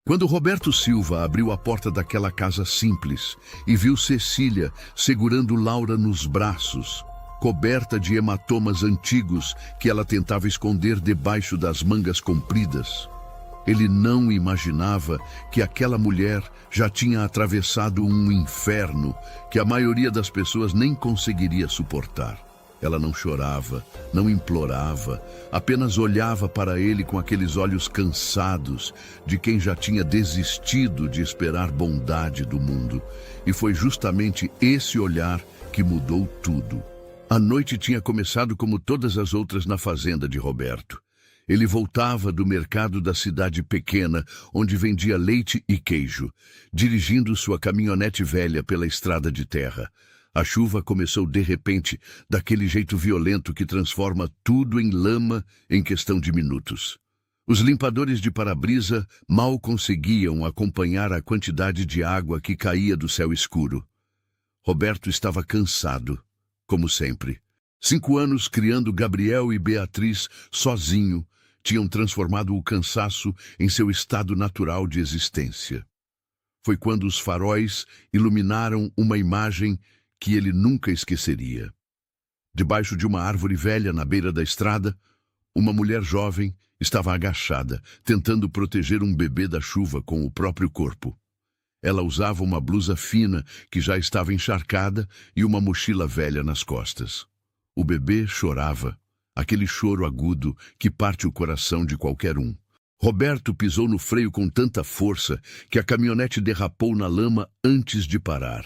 Quando Roberto Silva abriu a porta daquela casa simples e viu Cecília segurando Laura nos braços, coberta de hematomas antigos que ela tentava esconder debaixo das mangas compridas, ele não imaginava que aquela mulher já tinha atravessado um inferno que a maioria das pessoas nem conseguiria suportar. Ela não chorava, não implorava, apenas olhava para ele com aqueles olhos cansados de quem já tinha desistido de esperar bondade do mundo. E foi justamente esse olhar que mudou tudo. A noite tinha começado como todas as outras na fazenda de Roberto. Ele voltava do mercado da cidade pequena, onde vendia leite e queijo, dirigindo sua caminhonete velha pela estrada de terra. A chuva começou de repente, daquele jeito violento que transforma tudo em lama em questão de minutos. Os limpadores de para-brisa mal conseguiam acompanhar a quantidade de água que caía do céu escuro. Roberto estava cansado, como sempre. 5 anos criando Gabriel e Beatriz sozinho tinham transformado o cansaço em seu estado natural de existência. Foi quando os faróis iluminaram uma imagem que ele nunca esqueceria. Debaixo de uma árvore velha na beira da estrada, uma mulher jovem estava agachada, tentando proteger um bebê da chuva com o próprio corpo. Ela usava uma blusa fina que já estava encharcada e uma mochila velha nas costas. O bebê chorava, aquele choro agudo que parte o coração de qualquer um. Roberto pisou no freio com tanta força que a caminhonete derrapou na lama antes de parar.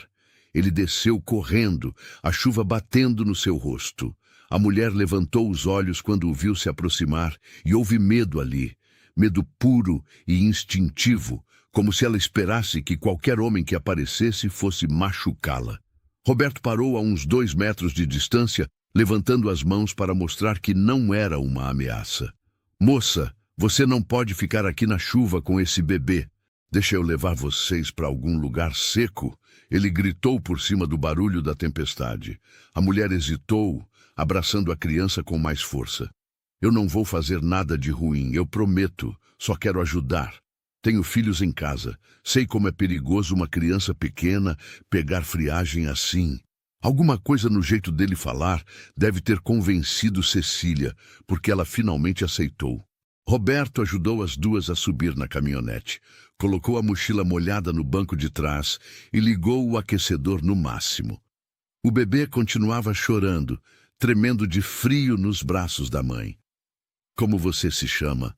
Ele desceu correndo, a chuva batendo no seu rosto. A mulher levantou os olhos quando o viu se aproximar e houve medo ali, medo puro e instintivo, como se ela esperasse que qualquer homem que aparecesse fosse machucá-la. Roberto parou a uns 2 metros de distância, levantando as mãos para mostrar que não era uma ameaça. "Moça, você não pode ficar aqui na chuva com esse bebê. Deixa eu levar vocês para algum lugar seco." Ele gritou por cima do barulho da tempestade. A mulher hesitou, abraçando a criança com mais força. "Eu não vou fazer nada de ruim, eu prometo. Só quero ajudar. Tenho filhos em casa. Sei como é perigoso uma criança pequena pegar friagem assim." Alguma coisa no jeito dele falar deve ter convencido Cecília, porque ela finalmente aceitou. Roberto ajudou as duas a subir na caminhonete, colocou a mochila molhada no banco de trás e ligou o aquecedor no máximo. O bebê continuava chorando, tremendo de frio nos braços da mãe. "Como você se chama?"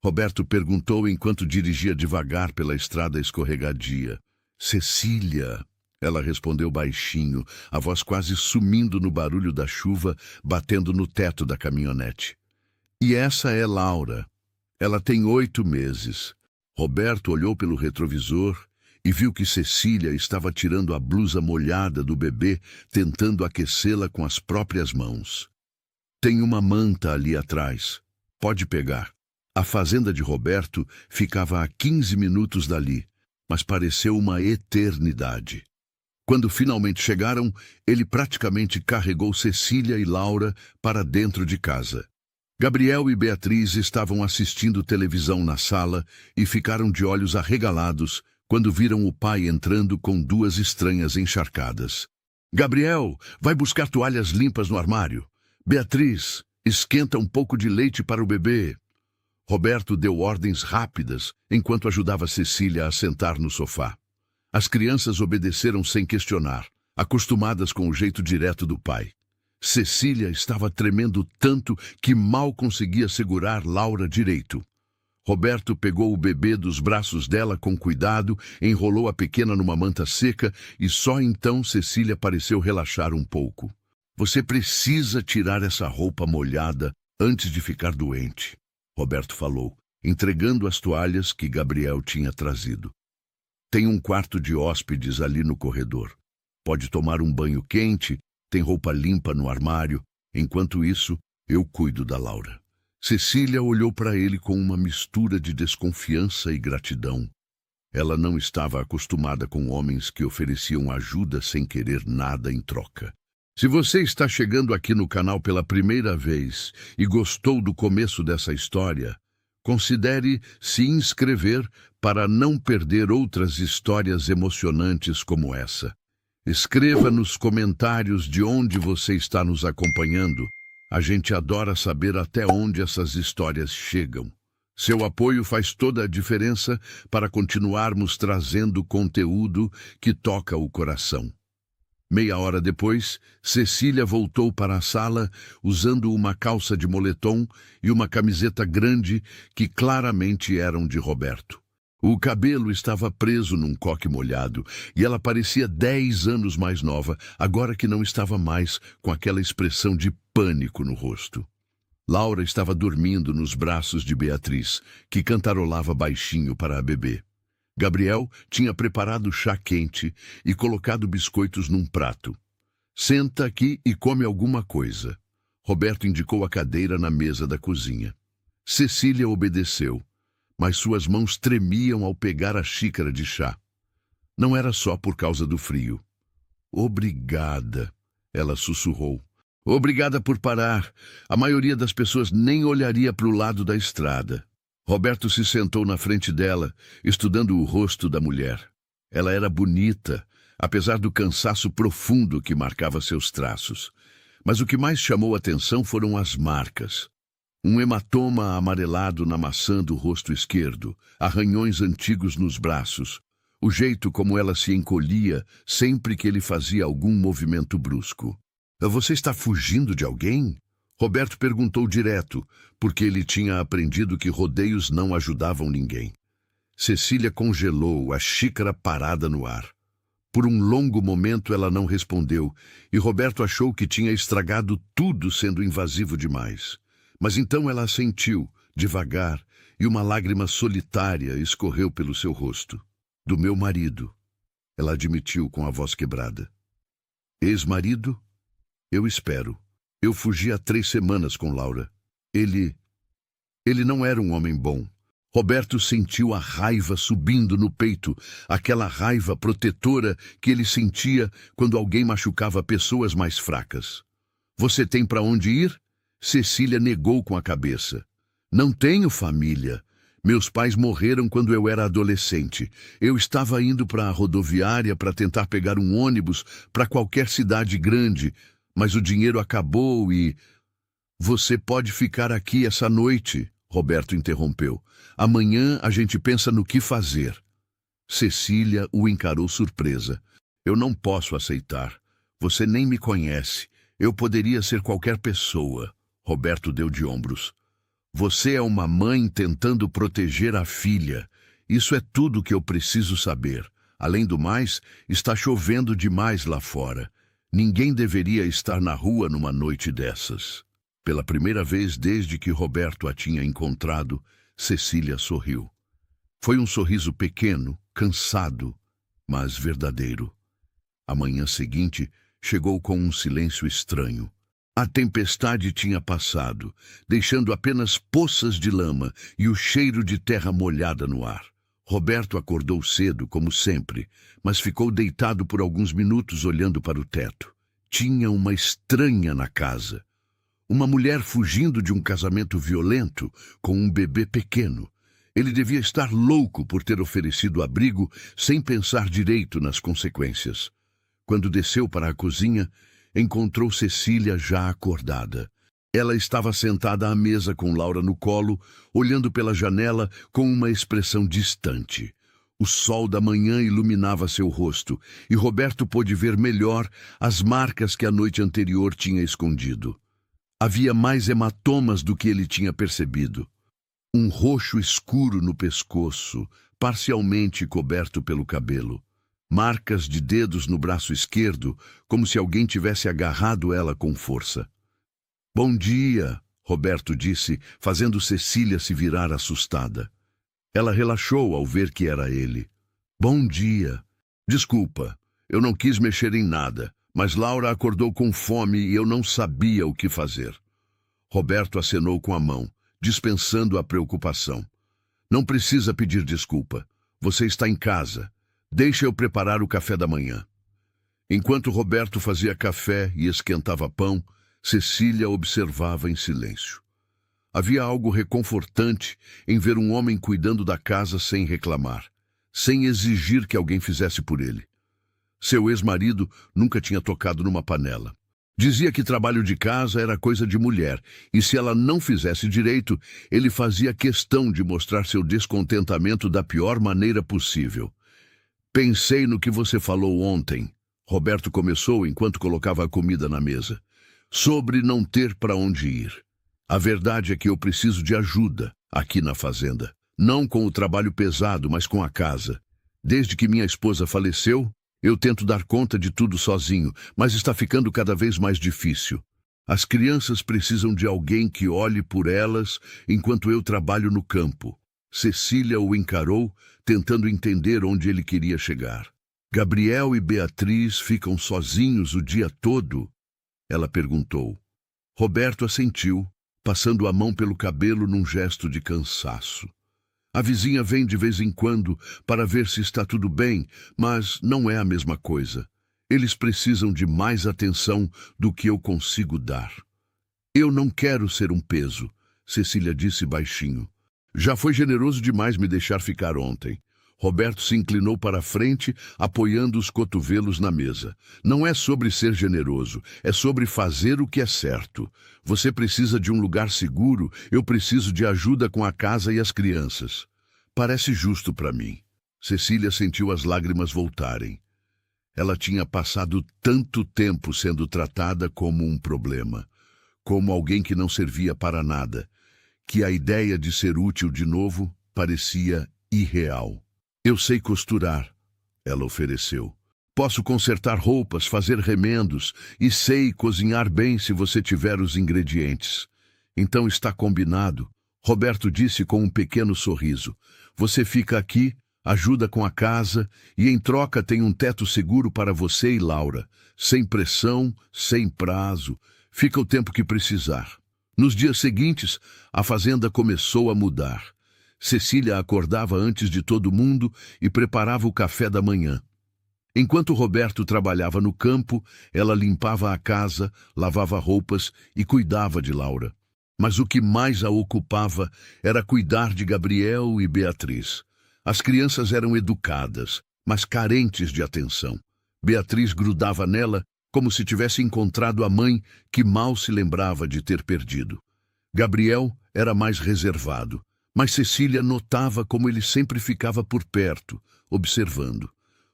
Roberto perguntou enquanto dirigia devagar pela estrada escorregadia. "Cecília." Ela respondeu baixinho, a voz quase sumindo no barulho da chuva batendo no teto da caminhonete. "E essa é Laura. Ela tem 8 meses. Roberto olhou pelo retrovisor e viu que Cecília estava tirando a blusa molhada do bebê, tentando aquecê-la com as próprias mãos. "Tem uma manta ali atrás. Pode pegar." A fazenda de Roberto ficava a 15 minutos dali, mas pareceu uma eternidade. Quando finalmente chegaram, ele praticamente carregou Cecília e Laura para dentro de casa. Gabriel e Beatriz estavam assistindo televisão na sala e ficaram de olhos arregalados quando viram o pai entrando com 2 estranhas encharcadas. "Gabriel, vai buscar toalhas limpas no armário. Beatriz, esquenta um pouco de leite para o bebê." Roberto deu ordens rápidas enquanto ajudava Cecília a sentar no sofá. As crianças obedeceram sem questionar, acostumadas com o jeito direto do pai. Cecília estava tremendo tanto que mal conseguia segurar Laura direito. Roberto pegou o bebê dos braços dela com cuidado, enrolou a pequena numa manta seca e só então Cecília pareceu relaxar um pouco. "Você precisa tirar essa roupa molhada antes de ficar doente", Roberto falou, entregando as toalhas que Gabriel tinha trazido. "Tem um quarto de hóspedes ali no corredor. Pode tomar um banho quente, tem roupa limpa no armário. Enquanto isso, eu cuido da Laura." Cecília olhou para ele com uma mistura de desconfiança e gratidão. Ela não estava acostumada com homens que ofereciam ajuda sem querer nada em troca. Se você está chegando aqui no canal pela primeira vez e gostou do começo dessa história, Considere se inscrever para não perder outras histórias emocionantes como essa. Escreva nos comentários de onde você está nos acompanhando. A gente adora saber até onde essas histórias chegam. Seu apoio faz toda a diferença para continuarmos trazendo conteúdo que toca o coração. Meia hora depois, Cecília voltou para a sala usando uma calça de moletom e uma camiseta grande que claramente eram de Roberto. O cabelo estava preso num coque molhado e ela parecia 10 anos mais nova, agora que não estava mais com aquela expressão de pânico no rosto. Laura estava dormindo nos braços de Beatriz, que cantarolava baixinho para a bebê. Gabriel tinha preparado chá quente e colocado biscoitos num prato. Senta aqui e come alguma coisa. Roberto indicou a cadeira na mesa da cozinha. Cecília obedeceu, mas suas mãos tremiam ao pegar a xícara de chá. Não era só por causa do frio. Obrigada, ela sussurrou. Obrigada por parar. A maioria das pessoas nem olharia para o lado da estrada. Roberto se sentou na frente dela, estudando o rosto da mulher. Ela era bonita, apesar do cansaço profundo que marcava seus traços. Mas o que mais chamou a atenção foram as marcas. Um hematoma amarelado na maçã do rosto esquerdo, arranhões antigos nos braços, o jeito como ela se encolhia sempre que ele fazia algum movimento brusco. Você está fugindo de alguém? Roberto perguntou direto, porque ele tinha aprendido que rodeios não ajudavam ninguém. Cecília congelou, a xícara parada no ar. Por um longo momento ela não respondeu, e Roberto achou que tinha estragado tudo sendo invasivo demais. Mas então ela assentiu, devagar, e uma lágrima solitária escorreu pelo seu rosto. Do meu marido, ela admitiu com a voz quebrada. Ex-marido? Eu espero. Eu fugi há 3 semanas com Laura. Ele não era um homem bom. Roberto sentiu a raiva subindo no peito, aquela raiva protetora que ele sentia quando alguém machucava pessoas mais fracas. Você tem para onde ir? Cecília negou com a cabeça. Não tenho família. Meus pais morreram quando eu era adolescente. Eu estava indo para a rodoviária para tentar pegar um ônibus para qualquer cidade grande, mas o dinheiro acabou e... Você pode ficar aqui essa noite, Roberto interrompeu. Amanhã a gente pensa no que fazer. Cecília o encarou surpresa. Eu não posso aceitar. Você nem me conhece. Eu poderia ser qualquer pessoa. Roberto deu de ombros. Você é uma mãe tentando proteger a filha. Isso é tudo que eu preciso saber. Além do mais, está chovendo demais lá fora. Ninguém deveria estar na rua numa noite dessas. Pela primeira vez desde que Roberto a tinha encontrado, Cecília sorriu. Foi um sorriso pequeno, cansado, mas verdadeiro. A manhã seguinte chegou com um silêncio estranho. A tempestade tinha passado, deixando apenas poças de lama e o cheiro de terra molhada no ar. Roberto acordou cedo, como sempre, mas ficou deitado por alguns minutos olhando para o teto. Tinha uma estranha na casa. Uma mulher fugindo de um casamento violento com um bebê pequeno. Ele devia estar louco por ter oferecido abrigo sem pensar direito nas consequências. Quando desceu para a cozinha, encontrou Cecília já acordada. Ela estava sentada à mesa com Laura no colo, olhando pela janela com uma expressão distante. O sol da manhã iluminava seu rosto, e Roberto pôde ver melhor as marcas que a noite anterior tinha escondido. Havia mais hematomas do que ele tinha percebido. Um roxo escuro no pescoço, parcialmente coberto pelo cabelo. Marcas de dedos no braço esquerdo, como se alguém tivesse agarrado ela com força. Bom dia, Roberto disse, fazendo Cecília se virar assustada. Ela relaxou ao ver que era ele. Bom dia. Desculpa, eu não quis mexer em nada, mas Laura acordou com fome e eu não sabia o que fazer. Roberto acenou com a mão, dispensando a preocupação. Não precisa pedir desculpa. Você está em casa. Deixa eu preparar o café da manhã. Enquanto Roberto fazia café e esquentava pão, Cecília observava em silêncio. Havia algo reconfortante em ver um homem cuidando da casa sem reclamar, sem exigir que alguém fizesse por ele. Seu ex-marido nunca tinha tocado numa panela. Dizia que trabalho de casa era coisa de mulher, e se ela não fizesse direito, ele fazia questão de mostrar seu descontentamento da pior maneira possível. Pensei no que você falou ontem, Roberto começou enquanto colocava a comida na mesa, sobre não ter para onde ir. A verdade é que eu preciso de ajuda aqui na fazenda. Não com o trabalho pesado, mas com a casa. Desde que minha esposa faleceu, eu tento dar conta de tudo sozinho, mas está ficando cada vez mais difícil. As crianças precisam de alguém que olhe por elas enquanto eu trabalho no campo. Cecília o encarou, tentando entender onde ele queria chegar. Gabriel e Beatriz ficam sozinhos o dia todo? Ela perguntou. Roberto assentiu, passando a mão pelo cabelo num gesto de cansaço. A vizinha vem de vez em quando para ver se está tudo bem, mas não é a mesma coisa. Eles precisam de mais atenção do que eu consigo dar. Eu não quero ser um peso, Cecília disse baixinho. Já foi generoso demais me deixar ficar ontem. Roberto se inclinou para a frente, apoiando os cotovelos na mesa. Não é sobre ser generoso, é sobre fazer o que é certo. Você precisa de um lugar seguro, eu preciso de ajuda com a casa e as crianças. Parece justo para mim. Cecília sentiu as lágrimas voltarem. Ela tinha passado tanto tempo sendo tratada como um problema, como alguém que não servia para nada, que a ideia de ser útil de novo parecia irreal. Eu sei costurar, ela ofereceu. Posso consertar roupas, fazer remendos e sei cozinhar bem se você tiver os ingredientes. Então está combinado, Roberto disse com um pequeno sorriso. Você fica aqui, ajuda com a casa e em troca tem um teto seguro para você e Laura. Sem pressão, sem prazo, fica o tempo que precisar. Nos dias seguintes, a fazenda começou a mudar. Cecília acordava antes de todo mundo e preparava o café da manhã. Enquanto Roberto trabalhava no campo, ela limpava a casa, lavava roupas e cuidava de Laura. Mas o que mais a ocupava era cuidar de Gabriel e Beatriz. As crianças eram educadas, mas carentes de atenção. Beatriz grudava nela como se tivesse encontrado a mãe que mal se lembrava de ter perdido. Gabriel era mais reservado. Mas Cecília notava como ele sempre ficava por perto, observando.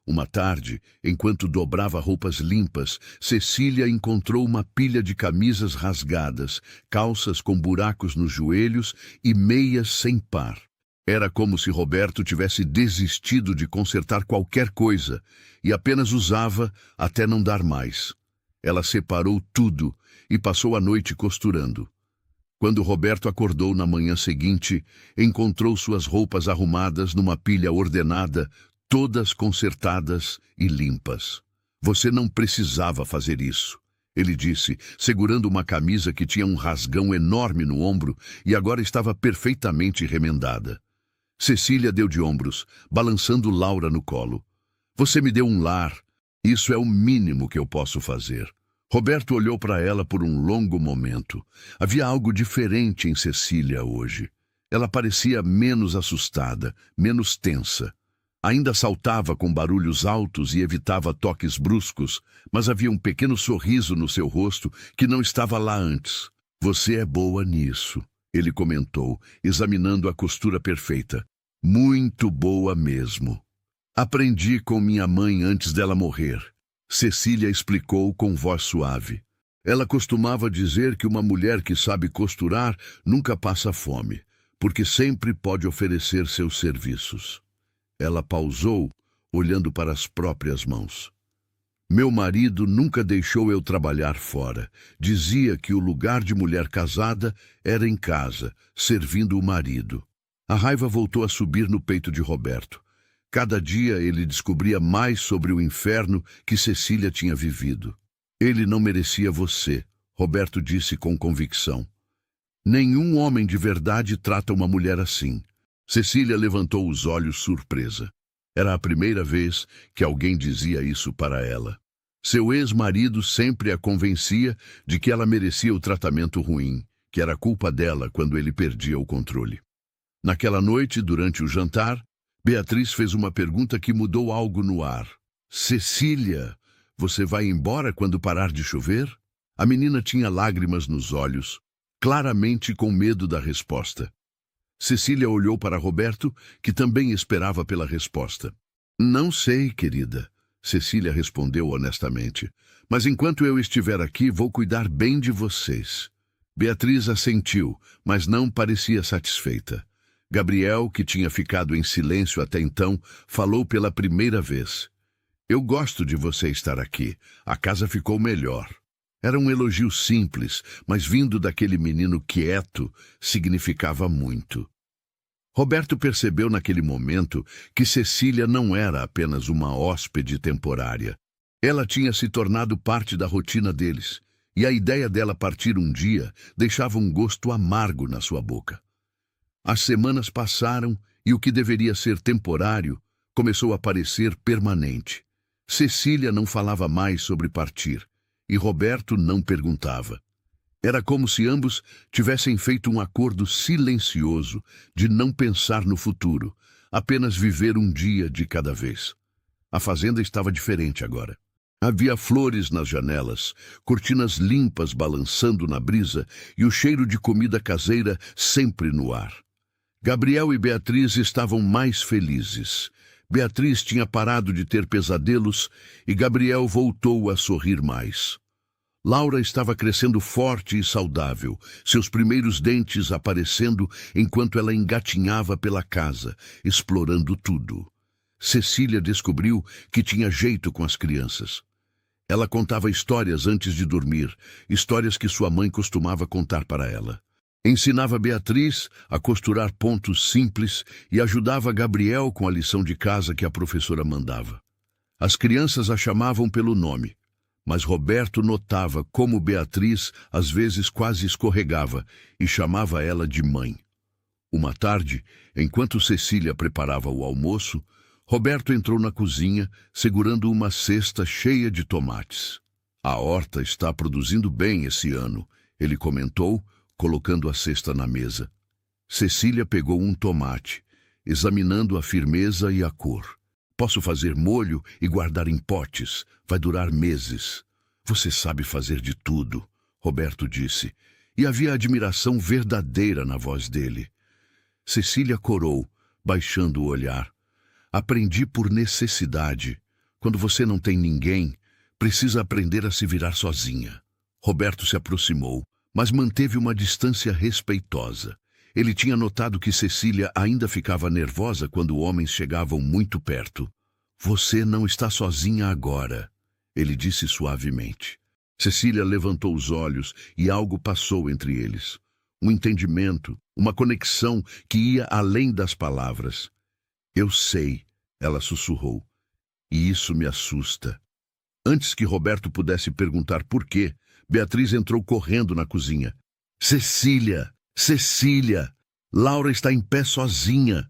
Uma tarde, enquanto dobrava roupas limpas, Cecília encontrou uma pilha de camisas rasgadas, calças com buracos nos joelhos e meias sem par. Era como se Roberto tivesse desistido de consertar qualquer coisa e apenas usava até não dar mais. Ela separou tudo e passou a noite costurando. Quando Roberto acordou na manhã seguinte, encontrou suas roupas arrumadas numa pilha ordenada, todas consertadas e limpas. Você não precisava fazer isso, ele disse, segurando uma camisa que tinha um rasgão enorme no ombro e agora estava perfeitamente remendada. Cecília deu de ombros, balançando Laura no colo. Você me deu um lar. Isso é o mínimo que eu posso fazer. Roberto olhou para ela por um longo momento. Havia algo diferente em Cecília hoje. Ela parecia menos assustada, menos tensa. Ainda saltava com barulhos altos e evitava toques bruscos, mas havia um pequeno sorriso no seu rosto que não estava lá antes. Você é boa nisso, ele comentou, examinando a costura perfeita. Muito boa mesmo. Aprendi com minha mãe antes dela morrer. Cecília explicou com voz suave. Ela costumava dizer que uma mulher que sabe costurar nunca passa fome, porque sempre pode oferecer seus serviços. Ela pausou, olhando para as próprias mãos. Meu marido nunca deixou eu trabalhar fora. Dizia que o lugar de mulher casada era em casa, servindo o marido. A raiva voltou a subir no peito de Roberto. Cada dia ele descobria mais sobre o inferno que Cecília tinha vivido. Ele não merecia você, Roberto disse com convicção. Nenhum homem de verdade trata uma mulher assim. Cecília levantou os olhos surpresa. Era a primeira vez que alguém dizia isso para ela. Seu ex-marido sempre a convencia de que ela merecia o tratamento ruim, que era culpa dela quando ele perdia o controle. Naquela noite, durante o jantar, Beatriz fez uma pergunta que mudou algo no ar. Cecília, você vai embora quando parar de chover? A menina tinha lágrimas nos olhos, claramente com medo da resposta. Cecília olhou para Roberto, que também esperava pela resposta. Não sei, querida, Cecília respondeu honestamente. Mas enquanto eu estiver aqui, vou cuidar bem de vocês. Beatriz assentiu, mas não parecia satisfeita. Gabriel, que tinha ficado em silêncio até então, falou pela primeira vez. Eu gosto de você estar aqui. A casa ficou melhor. Era um elogio simples, mas vindo daquele menino quieto, significava muito. Roberto percebeu naquele momento que Cecília não era apenas uma hóspede temporária. Ela tinha se tornado parte da rotina deles, e a ideia dela partir um dia deixava um gosto amargo na sua boca. As semanas passaram e o que deveria ser temporário começou a parecer permanente. Cecília não falava mais sobre partir, e Roberto não perguntava. Era como se ambos tivessem feito um acordo silencioso de não pensar no futuro, apenas viver um dia de cada vez. A fazenda estava diferente agora. Havia flores nas janelas, cortinas limpas balançando na brisa e o cheiro de comida caseira sempre no ar. Gabriel e Beatriz estavam mais felizes. Beatriz tinha parado de ter pesadelos e Gabriel voltou a sorrir mais. Laura estava crescendo forte e saudável, seus primeiros dentes aparecendo enquanto ela engatinhava pela casa, explorando tudo. Cecília descobriu que tinha jeito com as crianças. Ela contava histórias antes de dormir, histórias que sua mãe costumava contar para ela. Ensinava Beatriz a costurar pontos simples e ajudava Gabriel com a lição de casa que a professora mandava. As crianças a chamavam pelo nome, mas Roberto notava como Beatriz às vezes quase escorregava e chamava ela de mãe. Uma tarde, enquanto Cecília preparava o almoço, Roberto entrou na cozinha segurando uma cesta cheia de tomates. A horta está produzindo bem esse ano, ele comentou, colocando a cesta na mesa. Cecília pegou um tomate, examinando a firmeza e a cor. Posso fazer molho e guardar em potes. Vai durar meses. Você sabe fazer de tudo, Roberto disse, e havia admiração verdadeira na voz dele. Cecília corou, baixando o olhar. Aprendi por necessidade. Quando você não tem ninguém, precisa aprender a se virar sozinha. Roberto se aproximou, mas manteve uma distância respeitosa. Ele tinha notado que Cecília ainda ficava nervosa quando homens chegavam muito perto. Você não está sozinha agora, ele disse suavemente. Cecília levantou os olhos e algo passou entre eles. Um entendimento, uma conexão que ia além das palavras. Eu sei, ela sussurrou, e isso me assusta. Antes que Roberto pudesse perguntar por quê, Beatriz entrou correndo na cozinha. Cecília! Cecília! Laura está em pé sozinha.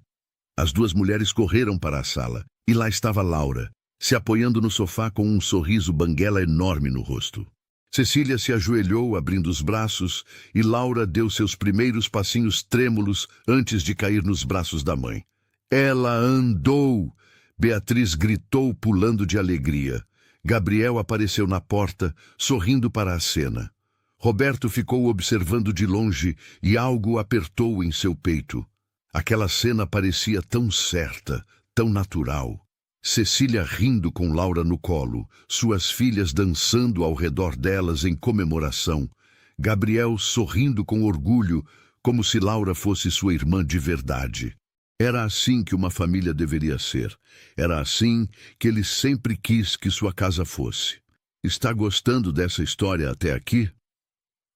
As duas mulheres correram para a sala, e lá estava Laura, se apoiando no sofá com um sorriso banguela enorme no rosto. Cecília se ajoelhou, abrindo os braços, e Laura deu seus primeiros passinhos trêmulos antes de cair nos braços da mãe. Ela andou! Beatriz gritou, pulando de alegria. Gabriel apareceu na porta, sorrindo para a cena. Roberto ficou observando de longe e algo apertou em seu peito. Aquela cena parecia tão certa, tão natural. Cecília rindo com Laura no colo, suas filhas dançando ao redor delas em comemoração. Gabriel sorrindo com orgulho, como se Laura fosse sua irmã de verdade. Era assim que uma família deveria ser. Era assim que ele sempre quis que sua casa fosse. Está gostando dessa história até aqui?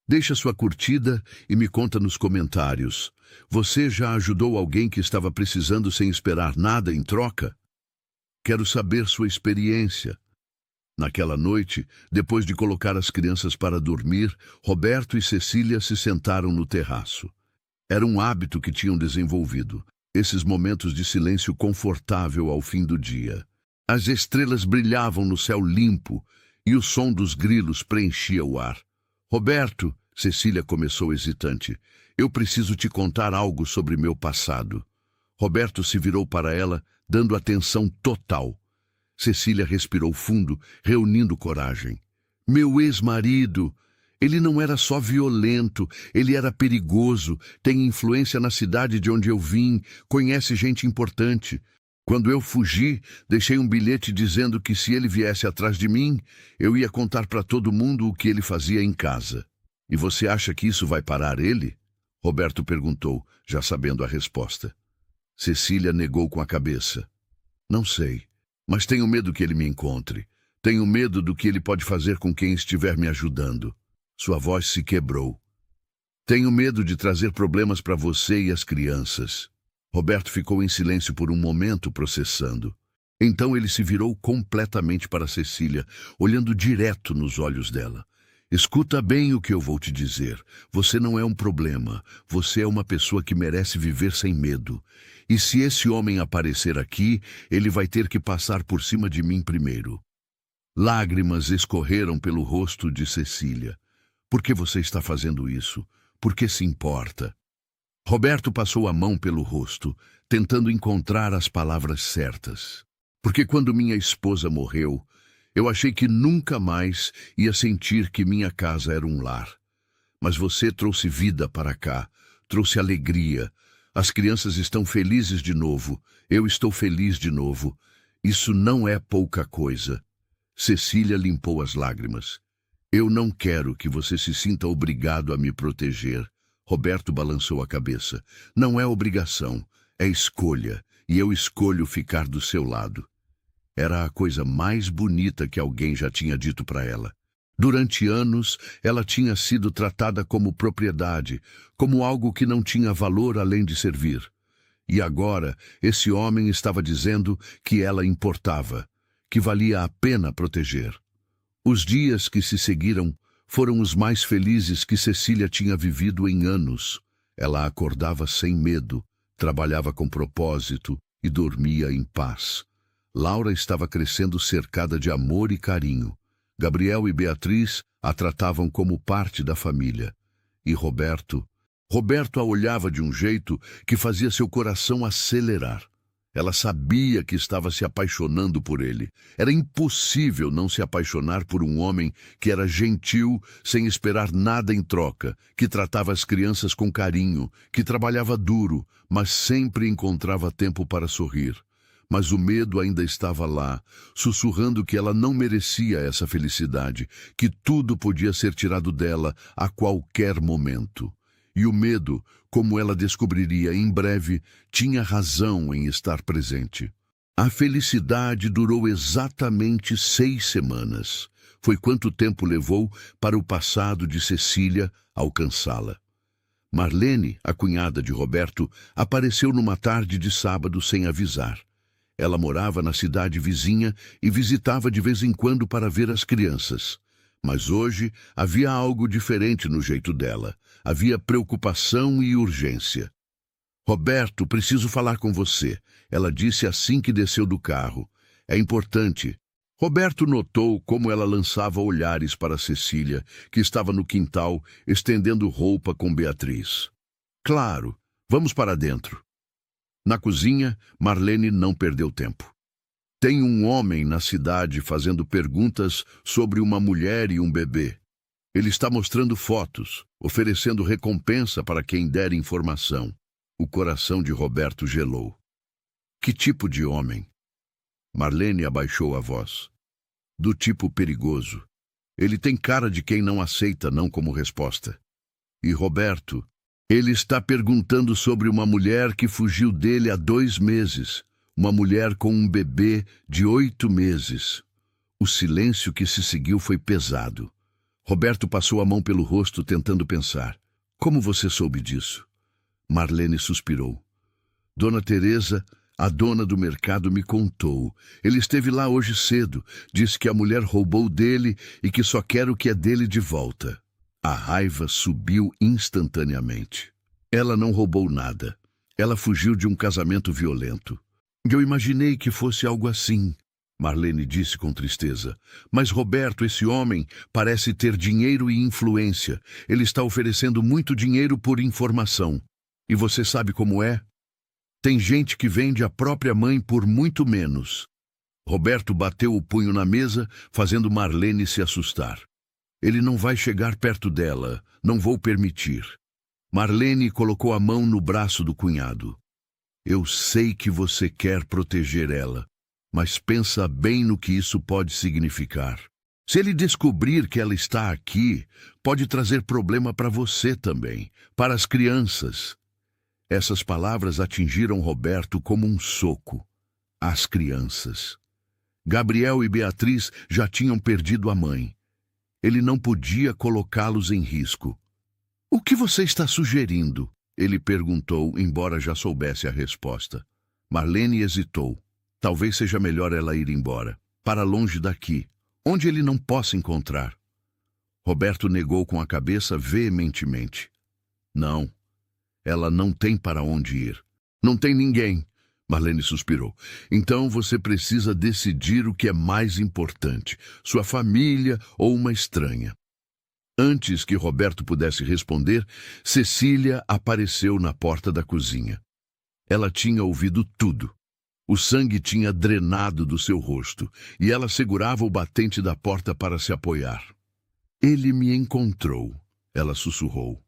Deixa sua curtida e me conta nos comentários. Você já ajudou alguém que estava precisando sem esperar nada em troca? Quero saber sua experiência. Naquela noite, depois de colocar as crianças para dormir, Roberto e Cecília se sentaram no terraço. Era um hábito que tinham desenvolvido. Esses momentos de silêncio confortável ao fim do dia. As estrelas brilhavam no céu limpo e o som dos grilos preenchia o ar. Roberto, Cecília começou hesitante. Eu preciso te contar algo sobre meu passado. Roberto se virou para ela, dando atenção total. Cecília respirou fundo, reunindo coragem. Meu ex-marido! Ele não era só violento, ele era perigoso, tem influência na cidade de onde eu vim, conhece gente importante. Quando eu fugi, deixei um bilhete dizendo que se ele viesse atrás de mim, eu ia contar para todo mundo o que ele fazia em casa. E você acha que isso vai parar ele? Roberto perguntou, já sabendo a resposta. Cecília negou com a cabeça. Não sei, mas tenho medo que ele me encontre. Tenho medo do que ele pode fazer com quem estiver me ajudando. Sua voz se quebrou. Tenho medo de trazer problemas para você e as crianças. Roberto ficou em silêncio por um momento, processando. Então ele se virou completamente para Cecília, olhando direto nos olhos dela. Escuta bem o que eu vou te dizer. Você não é um problema. Você é uma pessoa que merece viver sem medo. E se esse homem aparecer aqui, ele vai ter que passar por cima de mim primeiro. Lágrimas escorreram pelo rosto de Cecília. Por que você está fazendo isso? Por que se importa? Roberto passou a mão pelo rosto, tentando encontrar as palavras certas. Porque quando minha esposa morreu, eu achei que nunca mais ia sentir que minha casa era um lar. Mas você trouxe vida para cá, trouxe alegria. As crianças estão felizes de novo, eu estou feliz de novo. Isso não é pouca coisa. Cecília limpou as lágrimas. Eu não quero que você se sinta obrigado a me proteger. Roberto balançou a cabeça. Não é obrigação, é escolha, e eu escolho ficar do seu lado. Era a coisa mais bonita que alguém já tinha dito para ela. Durante anos, ela tinha sido tratada como propriedade, como algo que não tinha valor além de servir. E agora, esse homem estava dizendo que ela importava, que valia a pena proteger. Os dias que se seguiram foram os mais felizes que Cecília tinha vivido em anos. Ela acordava sem medo, trabalhava com propósito e dormia em paz. Laura estava crescendo cercada de amor e carinho. Gabriel e Beatriz a tratavam como parte da família. E Roberto a olhava de um jeito que fazia seu coração acelerar. Ela sabia que estava se apaixonando por ele. Era impossível não se apaixonar por um homem que era gentil, sem esperar nada em troca, que tratava as crianças com carinho, que trabalhava duro, mas sempre encontrava tempo para sorrir. Mas o medo ainda estava lá, sussurrando que ela não merecia essa felicidade, que tudo podia ser tirado dela a qualquer momento. E o medo, como ela descobriria em breve, tinha razão em estar presente. A felicidade durou exatamente 6 semanas. Foi quanto tempo levou para o passado de Cecília alcançá-la. Marlene, a cunhada de Roberto, apareceu numa tarde de sábado sem avisar. Ela morava na cidade vizinha e visitava de vez em quando para ver as crianças. Mas hoje havia algo diferente no jeito dela. Havia preocupação e urgência. Roberto, preciso falar com você, ela disse assim que desceu do carro. É importante. Roberto notou como ela lançava olhares para Cecília, que estava no quintal, estendendo roupa com Beatriz. Claro, vamos para dentro. Na cozinha, Marlene não perdeu tempo. Tem um homem na cidade fazendo perguntas sobre uma mulher e um bebê. Ele está mostrando fotos, oferecendo recompensa para quem der informação. O coração de Roberto gelou. Que tipo de homem? Marlene abaixou a voz. Do tipo perigoso. Ele tem cara de quem não aceita não como resposta. E Roberto, ele está perguntando sobre uma mulher que fugiu dele há 2 meses. Uma mulher com um bebê de 8 meses. O silêncio que se seguiu foi pesado. Roberto passou a mão pelo rosto tentando pensar. Como você soube disso? Marlene suspirou. Dona Teresa, a dona do mercado, me contou. Ele esteve lá hoje cedo. Disse que a mulher roubou dele e que só quer o que é dele de volta. A raiva subiu instantaneamente. Ela não roubou nada. Ela fugiu de um casamento violento. Eu imaginei que fosse algo assim. Marlene disse com tristeza. Mas Roberto, esse homem, parece ter dinheiro e influência. Ele está oferecendo muito dinheiro por informação. E você sabe como é? Tem gente que vende a própria mãe por muito menos. Roberto bateu o punho na mesa, fazendo Marlene se assustar. Ele não vai chegar perto dela, não vou permitir. Marlene colocou a mão no braço do cunhado. Eu sei que você quer proteger ela, mas pensa bem no que isso pode significar. Se ele descobrir que ela está aqui, pode trazer problema para você também, para as crianças. Essas palavras atingiram Roberto como um soco. As crianças. Gabriel e Beatriz já tinham perdido a mãe. Ele não podia colocá-los em risco. O que você está sugerindo? Ele perguntou, embora já soubesse a resposta. Marlene hesitou. Talvez seja melhor ela ir embora, para longe daqui, onde ele não possa encontrar. Roberto negou com a cabeça veementemente. Não, ela não tem para onde ir. Não tem ninguém. Marlene suspirou. Então você precisa decidir o que é mais importante, sua família ou uma estranha. Antes que Roberto pudesse responder, Cecília apareceu na porta da cozinha. Ela tinha ouvido tudo. O sangue tinha drenado do seu rosto, e ela segurava o batente da porta para se apoiar. Ele me encontrou, ela sussurrou.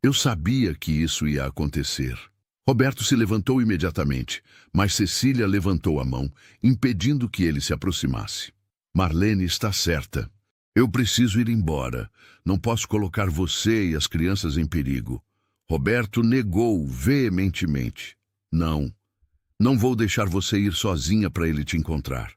Eu sabia que isso ia acontecer. Roberto se levantou imediatamente, mas Cecília levantou a mão, impedindo que ele se aproximasse. Marlene está certa. Eu preciso ir embora. Não posso colocar você e as crianças em perigo. Roberto negou veementemente. Não. Não vou deixar você ir sozinha para ele te encontrar.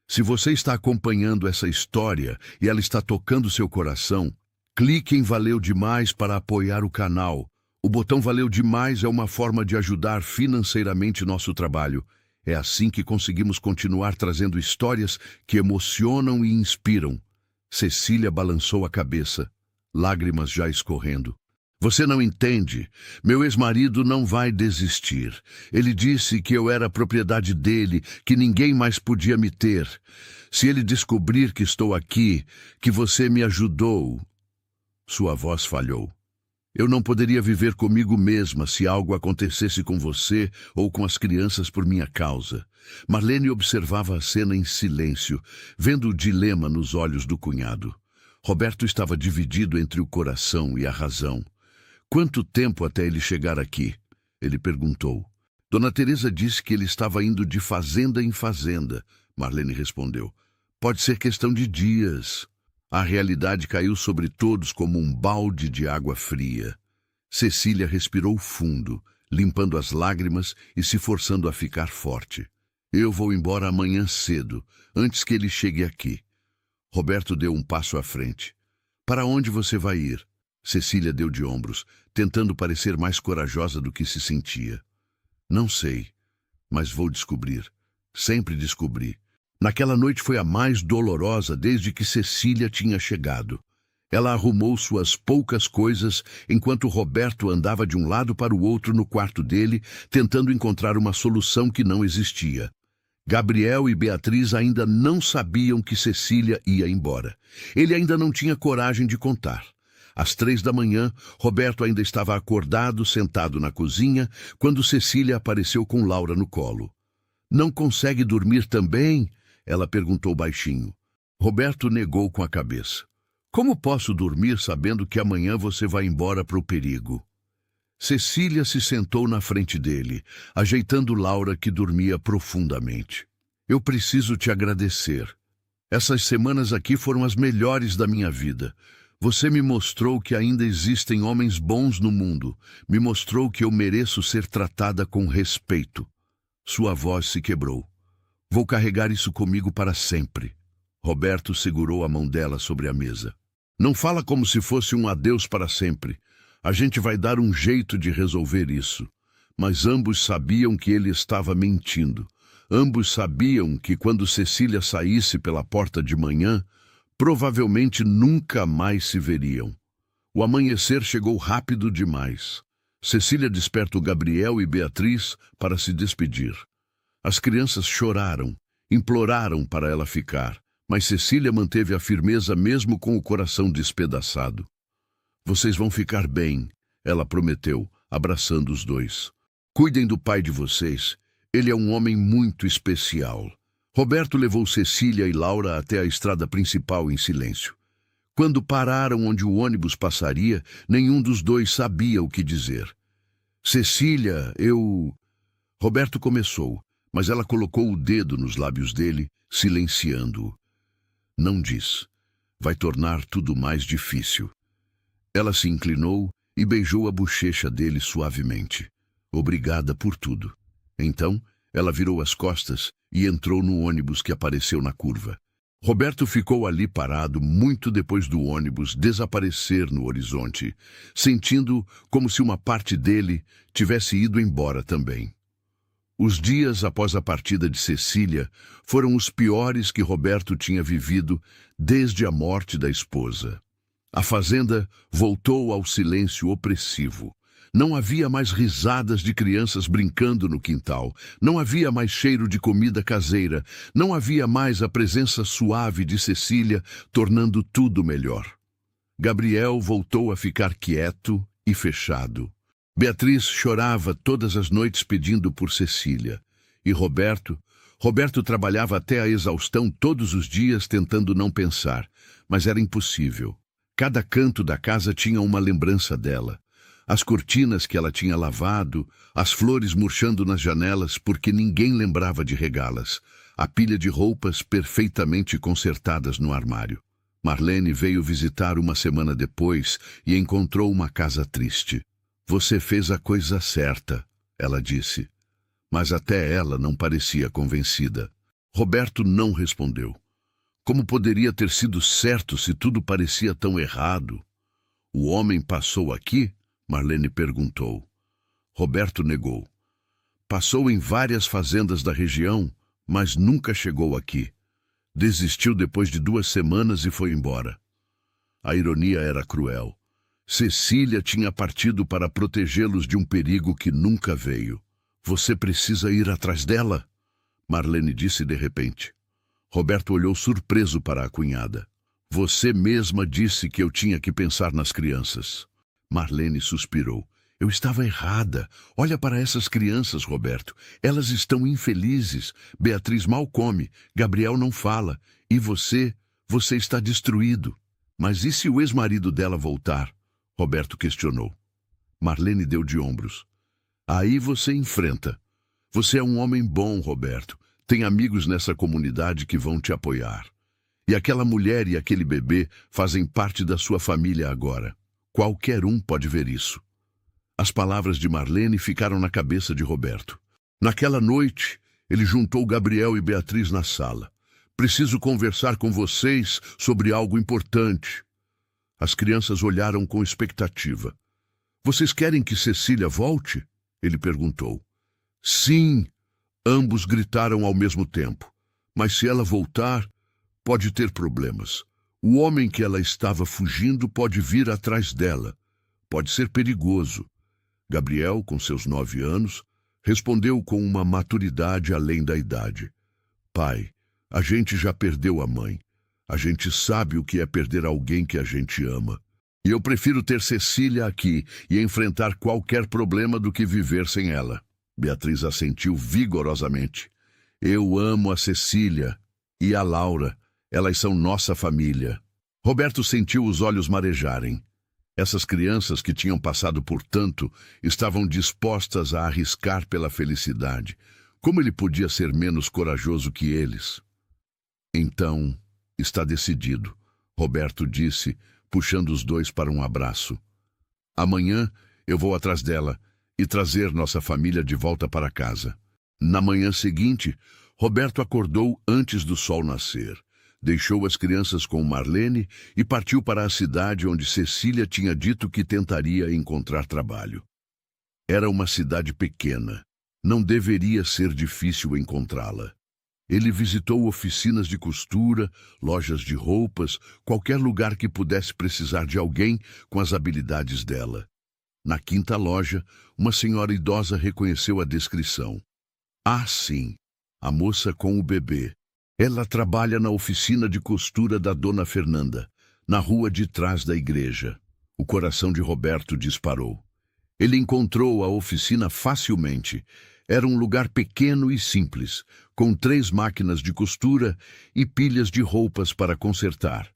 Se você está acompanhando essa história e ela está tocando seu coração, clique em Valeu Demais para apoiar o canal. O botão Valeu Demais é uma forma de ajudar financeiramente nosso trabalho. É assim que conseguimos continuar trazendo histórias que emocionam e inspiram. Cecília balançou a cabeça, lágrimas já escorrendo. Você não entende. Meu ex-marido não vai desistir. Ele disse que eu era propriedade dele, que ninguém mais podia me ter. Se ele descobrir que estou aqui, que você me ajudou... Sua voz falhou. Eu não poderia viver comigo mesma se algo acontecesse com você ou com as crianças por minha causa. Marlene observava a cena em silêncio, vendo o dilema nos olhos do cunhado. Roberto estava dividido entre o coração e a razão. Quanto tempo até ele chegar aqui? Ele perguntou. Dona Teresa disse que ele estava indo de fazenda em fazenda. Marlene respondeu. Pode ser questão de dias. A realidade caiu sobre todos como um balde de água fria. Cecília respirou fundo, limpando as lágrimas e se forçando a ficar forte. Eu vou embora amanhã cedo, antes que ele chegue aqui. Roberto deu um passo à frente. Para onde você vai ir? Cecília deu de ombros, tentando parecer mais corajosa do que se sentia. Não sei, mas vou descobrir. Sempre descobri. Naquela noite foi a mais dolorosa desde que Cecília tinha chegado. Ela arrumou suas poucas coisas enquanto Roberto andava de um lado para o outro no quarto dele, tentando encontrar uma solução que não existia. Gabriel e Beatriz ainda não sabiam que Cecília ia embora. Ele ainda não tinha coragem de contar. Às 3 da manhã, Roberto ainda estava acordado, sentado na cozinha, quando Cecília apareceu com Laura no colo. Não consegue dormir também? Ela perguntou baixinho. Roberto negou com a cabeça. Como posso dormir sabendo que amanhã você vai embora para o perigo? Cecília se sentou na frente dele, ajeitando Laura, que dormia profundamente. Eu preciso te agradecer. Essas semanas aqui foram as melhores da minha vida. Você me mostrou que ainda existem homens bons no mundo. Me mostrou que eu mereço ser tratada com respeito. Sua voz se quebrou. Vou carregar isso comigo para sempre. Roberto segurou a mão dela sobre a mesa. Não fala como se fosse um adeus para sempre. A gente vai dar um jeito de resolver isso. Mas ambos sabiam que ele estava mentindo. Ambos sabiam que quando Cecília saísse pela porta de manhã, provavelmente nunca mais se veriam. O amanhecer chegou rápido demais. Cecília despertou Gabriel e Beatriz para se despedir. As crianças choraram, Imploraram para ela ficar, mas Cecília manteve a firmeza mesmo com o coração despedaçado. Vocês vão ficar bem, ela prometeu, abraçando os dois. Cuidem do pai de vocês. Ele é um homem muito especial. Roberto levou Cecília e Laura até a estrada principal em silêncio. Quando pararam onde o ônibus passaria, nenhum dos dois sabia o que dizer. Cecília, Roberto começou, mas ela colocou o dedo nos lábios dele, silenciando-o. Não diz. Vai tornar tudo mais difícil. Ela se inclinou e beijou a bochecha dele suavemente. Obrigada por tudo. Então, ela virou as costas e entrou no ônibus que apareceu na curva. Roberto ficou ali parado muito depois do ônibus desaparecer no horizonte, sentindo como se uma parte dele tivesse ido embora também. Os dias após a partida de Cecília foram os piores que Roberto tinha vivido desde a morte da esposa. A fazenda voltou ao silêncio opressivo. Não havia mais risadas de crianças brincando no quintal. Não havia mais cheiro de comida caseira. Não havia mais a presença suave de Cecília, tornando tudo melhor. Gabriel voltou a ficar quieto e fechado. Beatriz chorava todas as noites pedindo por Cecília. E Roberto trabalhava até a exaustão todos os dias tentando não pensar, mas era impossível. Cada canto da casa tinha uma lembrança dela. As cortinas que ela tinha lavado, as flores murchando nas janelas porque ninguém lembrava de regá-las, a pilha de roupas perfeitamente consertadas no armário. Marlene veio visitar uma semana depois e encontrou uma casa triste. Você fez a coisa certa, ela disse. Mas até ela não parecia convencida. Roberto não respondeu. Como poderia ter sido certo se tudo parecia tão errado? O homem passou aqui? Marlene perguntou. Roberto negou. Passou em várias fazendas da região, mas nunca chegou aqui. Desistiu depois de 2 semanas e foi embora. A ironia era cruel. Cecília tinha partido para protegê-los de um perigo que nunca veio. Você precisa ir atrás dela? Marlene disse de repente. Roberto olhou surpreso para a cunhada. Você mesma disse que eu tinha que pensar nas crianças. Marlene suspirou. Eu estava errada. Olha para essas crianças, Roberto. Elas estão infelizes. Beatriz mal come. Gabriel não fala. E você está destruído. Mas e se o ex-marido dela voltar? Roberto questionou. Marlene deu de ombros. Aí você enfrenta. Você é um homem bom, Roberto. Tem amigos nessa comunidade que vão te apoiar. E aquela mulher e aquele bebê fazem parte da sua família agora. Qualquer um pode ver isso. As palavras de Marlene ficaram na cabeça de Roberto. Naquela noite, ele juntou Gabriel e Beatriz na sala. Preciso conversar com vocês sobre algo importante. As crianças olharam com expectativa. Vocês querem que Cecília volte? Ele perguntou. Sim, ambos gritaram ao mesmo tempo. Mas se ela voltar, pode ter problemas. O homem que ela estava fugindo pode vir atrás dela. Pode ser perigoso. Gabriel, com seus 9 anos, respondeu com uma maturidade além da idade. Pai, a gente já perdeu a mãe. A gente sabe o que é perder alguém que a gente ama. E eu prefiro ter Cecília aqui e enfrentar qualquer problema do que viver sem ela. Beatriz assentiu vigorosamente. Eu amo a Cecília e a Laura. Elas são nossa família. Roberto sentiu os olhos marejarem. Essas crianças que tinham passado por tanto estavam dispostas a arriscar pela felicidade. Como ele podia ser menos corajoso que eles? Então, está decidido, Roberto disse, puxando os dois para um abraço. Amanhã eu vou atrás dela e trazer nossa família de volta para casa. Na manhã seguinte, Roberto acordou antes do sol nascer. Deixou as crianças com Marlene e partiu para a cidade onde Cecília tinha dito que tentaria encontrar trabalho. Era uma cidade pequena. Não deveria ser difícil encontrá-la. Ele visitou oficinas de costura, lojas de roupas, qualquer lugar que pudesse precisar de alguém com as habilidades dela. Na 5ª loja, uma senhora idosa reconheceu a descrição. Ah, sim, a moça com o bebê. Ela trabalha na oficina de costura da Dona Fernanda, na rua de trás da igreja. O coração de Roberto disparou. Ele encontrou a oficina facilmente. Era um lugar pequeno e simples, com 3 máquinas de costura e pilhas de roupas para consertar.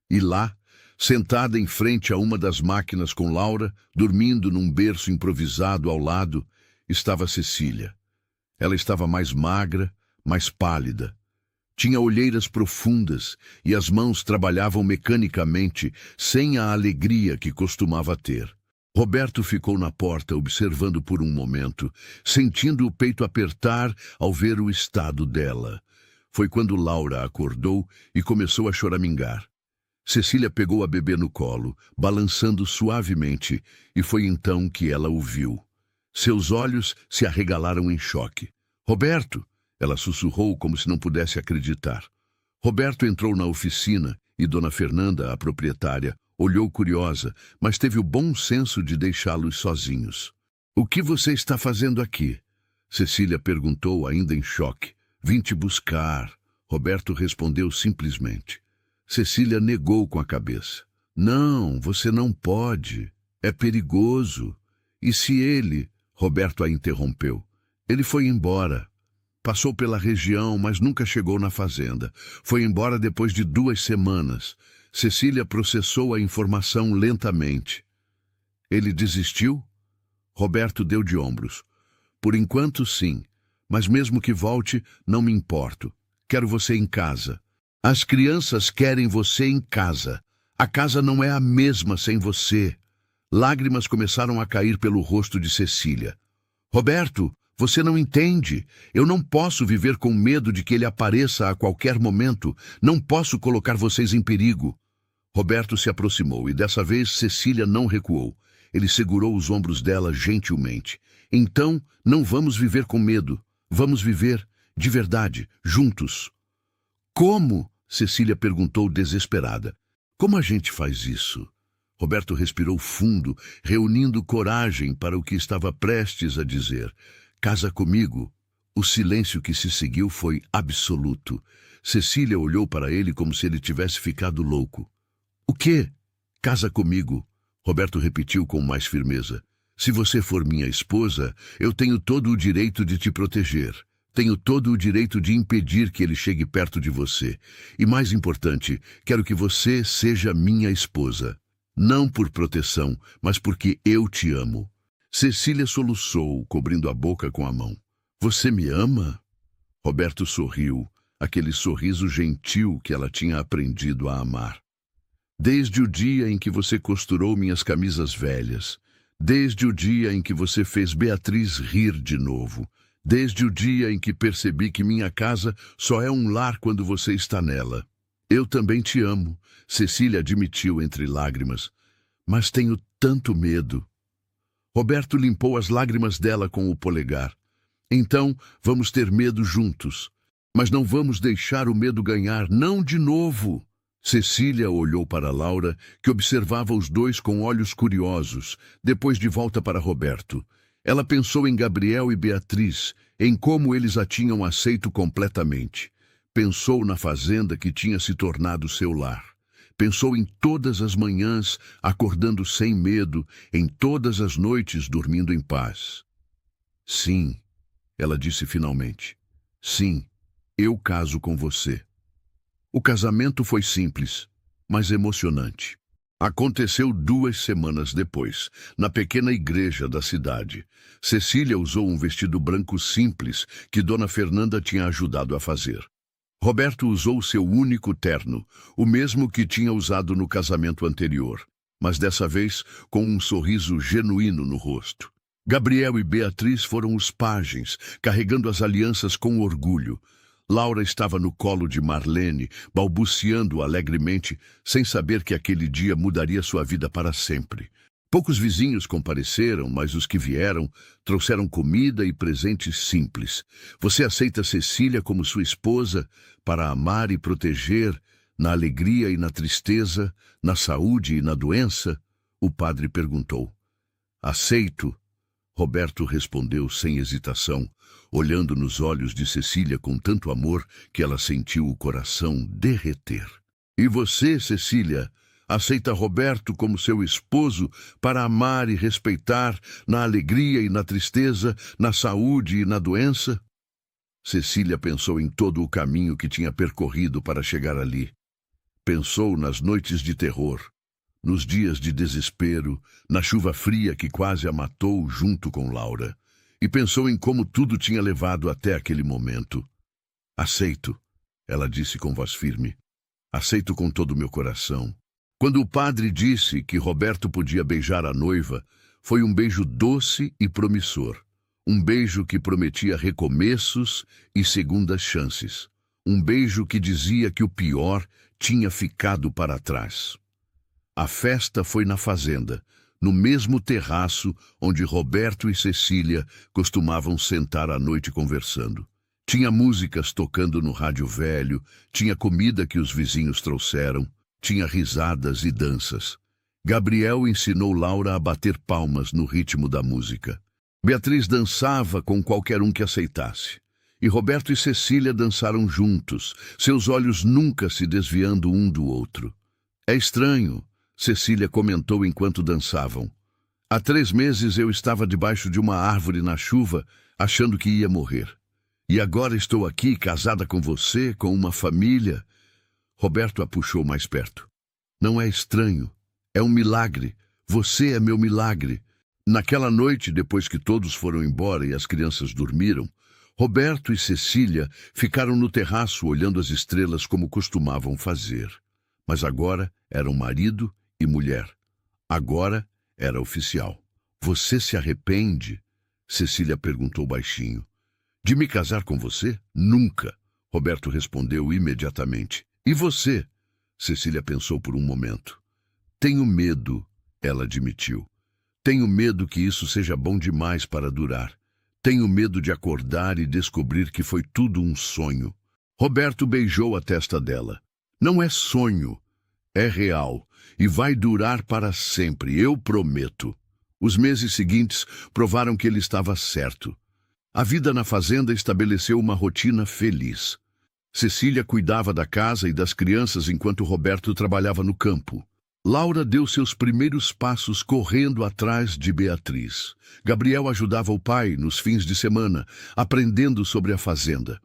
E lá, sentada em frente a uma das máquinas com Laura, dormindo num berço improvisado ao lado, estava Cecília. Ela estava mais magra, mais pálida. Tinha olheiras profundas e as mãos trabalhavam mecanicamente, sem a alegria que costumava ter. Roberto ficou na porta observando por um momento, sentindo o peito apertar ao ver o estado dela. Foi quando Laura acordou e começou a choramingar. Cecília pegou a bebê no colo, balançando suavemente, e foi então que ela o viu. Seus olhos se arregalaram em choque. "Roberto!" Ela sussurrou como se não pudesse acreditar. Roberto entrou na oficina e Dona Fernanda, a proprietária, olhou curiosa, mas teve o bom senso de deixá-los sozinhos. "O que você está fazendo aqui?" Cecília perguntou, ainda em choque. "Vim te buscar." Roberto respondeu simplesmente. Cecília negou com a cabeça. "Não, você não pode. É perigoso." "E se ele..." Roberto a interrompeu. "Ele foi embora. Passou pela região, mas nunca chegou na fazenda. Foi embora depois de 2 semanas. Cecília processou a informação lentamente. "Ele desistiu?" Roberto deu de ombros. "Por enquanto, sim. Mas mesmo que volte, não me importo. Quero você em casa. As crianças querem você em casa. A casa não é a mesma sem você." Lágrimas começaram a cair pelo rosto de Cecília. "Roberto, você não entende. Eu não posso viver com medo de que ele apareça a qualquer momento. Não posso colocar vocês em perigo." Roberto se aproximou e dessa vez Cecília não recuou. Ele segurou os ombros dela gentilmente. "Então, não vamos viver com medo. Vamos viver, de verdade, juntos." "Como?" Cecília perguntou desesperada. "Como a gente faz isso?" Roberto respirou fundo, reunindo coragem para o que estava prestes a dizer. "Casa comigo." O silêncio que se seguiu foi absoluto. Cecília olhou para ele como se ele tivesse ficado louco. "O quê?" "Casa comigo." Roberto repetiu com mais firmeza. "Se você for minha esposa, eu tenho todo o direito de te proteger. Tenho todo o direito de impedir que ele chegue perto de você. E mais importante, quero que você seja minha esposa. Não por proteção, mas porque eu te amo." Cecília soluçou, cobrindo a boca com a mão. "Você me ama?" Roberto sorriu, aquele sorriso gentil que ela tinha aprendido a amar. "Desde o dia em que você costurou minhas camisas velhas. Desde o dia em que você fez Beatriz rir de novo. Desde o dia em que percebi que minha casa só é um lar quando você está nela. Eu também te amo." Cecília admitiu entre lágrimas. "Mas tenho tanto medo." Roberto limpou as lágrimas dela com o polegar. "Então, vamos ter medo juntos. Mas não vamos deixar o medo ganhar, não de novo." Cecília olhou para Laura, que observava os dois com olhos curiosos, depois de volta para Roberto. Ela pensou em Gabriel e Beatriz, em como eles a tinham aceito completamente. Pensou na fazenda que tinha se tornado seu lar. Pensou em todas as manhãs, acordando sem medo, em todas as noites dormindo em paz. "Sim," ela disse finalmente. "Sim, eu caso com você." O casamento foi simples, mas emocionante. Aconteceu 2 semanas depois, na pequena igreja da cidade. Cecília usou um vestido branco simples que Dona Fernanda tinha ajudado a fazer. Roberto usou seu único terno, o mesmo que tinha usado no casamento anterior, mas dessa vez com um sorriso genuíno no rosto. Gabriel e Beatriz foram os pajens, carregando as alianças com orgulho. Laura estava no colo de Marlene, balbuciando alegremente, sem saber que aquele dia mudaria sua vida para sempre. Poucos vizinhos compareceram, mas os que vieram trouxeram comida e presentes simples. "Você aceita Cecília como sua esposa para amar e proteger, na alegria e na tristeza, na saúde e na doença?" O padre perguntou. "Aceito." Roberto respondeu sem hesitação, olhando nos olhos de Cecília com tanto amor que ela sentiu o coração derreter. E você, Cecília, aceita Roberto como seu esposo para amar e respeitar na alegria e na tristeza, na saúde e na doença? Cecília pensou em todo o caminho que tinha percorrido para chegar ali. Pensou nas noites de terror, nos dias de desespero, na chuva fria que quase a matou junto com Laura. E pensou em como tudo tinha levado até aquele momento. Aceito, ela disse com voz firme. Aceito com todo o meu coração. Quando o padre disse que Roberto podia beijar a noiva, foi um beijo doce e promissor. Um beijo que prometia recomeços e segundas chances. Um beijo que dizia que o pior tinha ficado para trás. A festa foi na fazenda, no mesmo terraço onde Roberto e Cecília costumavam sentar à noite conversando. Tinha músicas tocando no rádio velho, tinha comida que os vizinhos trouxeram, tinha risadas e danças. Gabriel ensinou Laura a bater palmas no ritmo da música. Beatriz dançava com qualquer um que aceitasse. E Roberto e Cecília dançaram juntos, seus olhos nunca se desviando um do outro. É estranho, Cecília comentou enquanto dançavam. Há 3 meses eu estava debaixo de uma árvore na chuva, achando que ia morrer. E agora estou aqui, casada com você, com uma família. Roberto a puxou mais perto. Não é estranho, é um milagre. Você é meu milagre. Naquela noite, depois que todos foram embora e as crianças dormiram, Roberto e Cecília ficaram no terraço olhando as estrelas como costumavam fazer. Mas agora eram marido e mulher. Agora era oficial. Você se arrepende? Cecília perguntou baixinho. De me casar com você? Nunca. Roberto respondeu imediatamente. E você? Cecília pensou por um momento. Tenho medo, ela admitiu. Tenho medo que isso seja bom demais para durar. Tenho medo de acordar e descobrir que foi tudo um sonho. Roberto beijou a testa dela. Não é sonho, é real e vai durar para sempre, eu prometo. Os meses seguintes provaram que ele estava certo. A vida na fazenda estabeleceu uma rotina feliz. Cecília cuidava da casa e das crianças enquanto Roberto trabalhava no campo. Laura deu seus primeiros passos correndo atrás de Beatriz. Gabriel ajudava o pai nos fins de semana, aprendendo sobre a fazenda.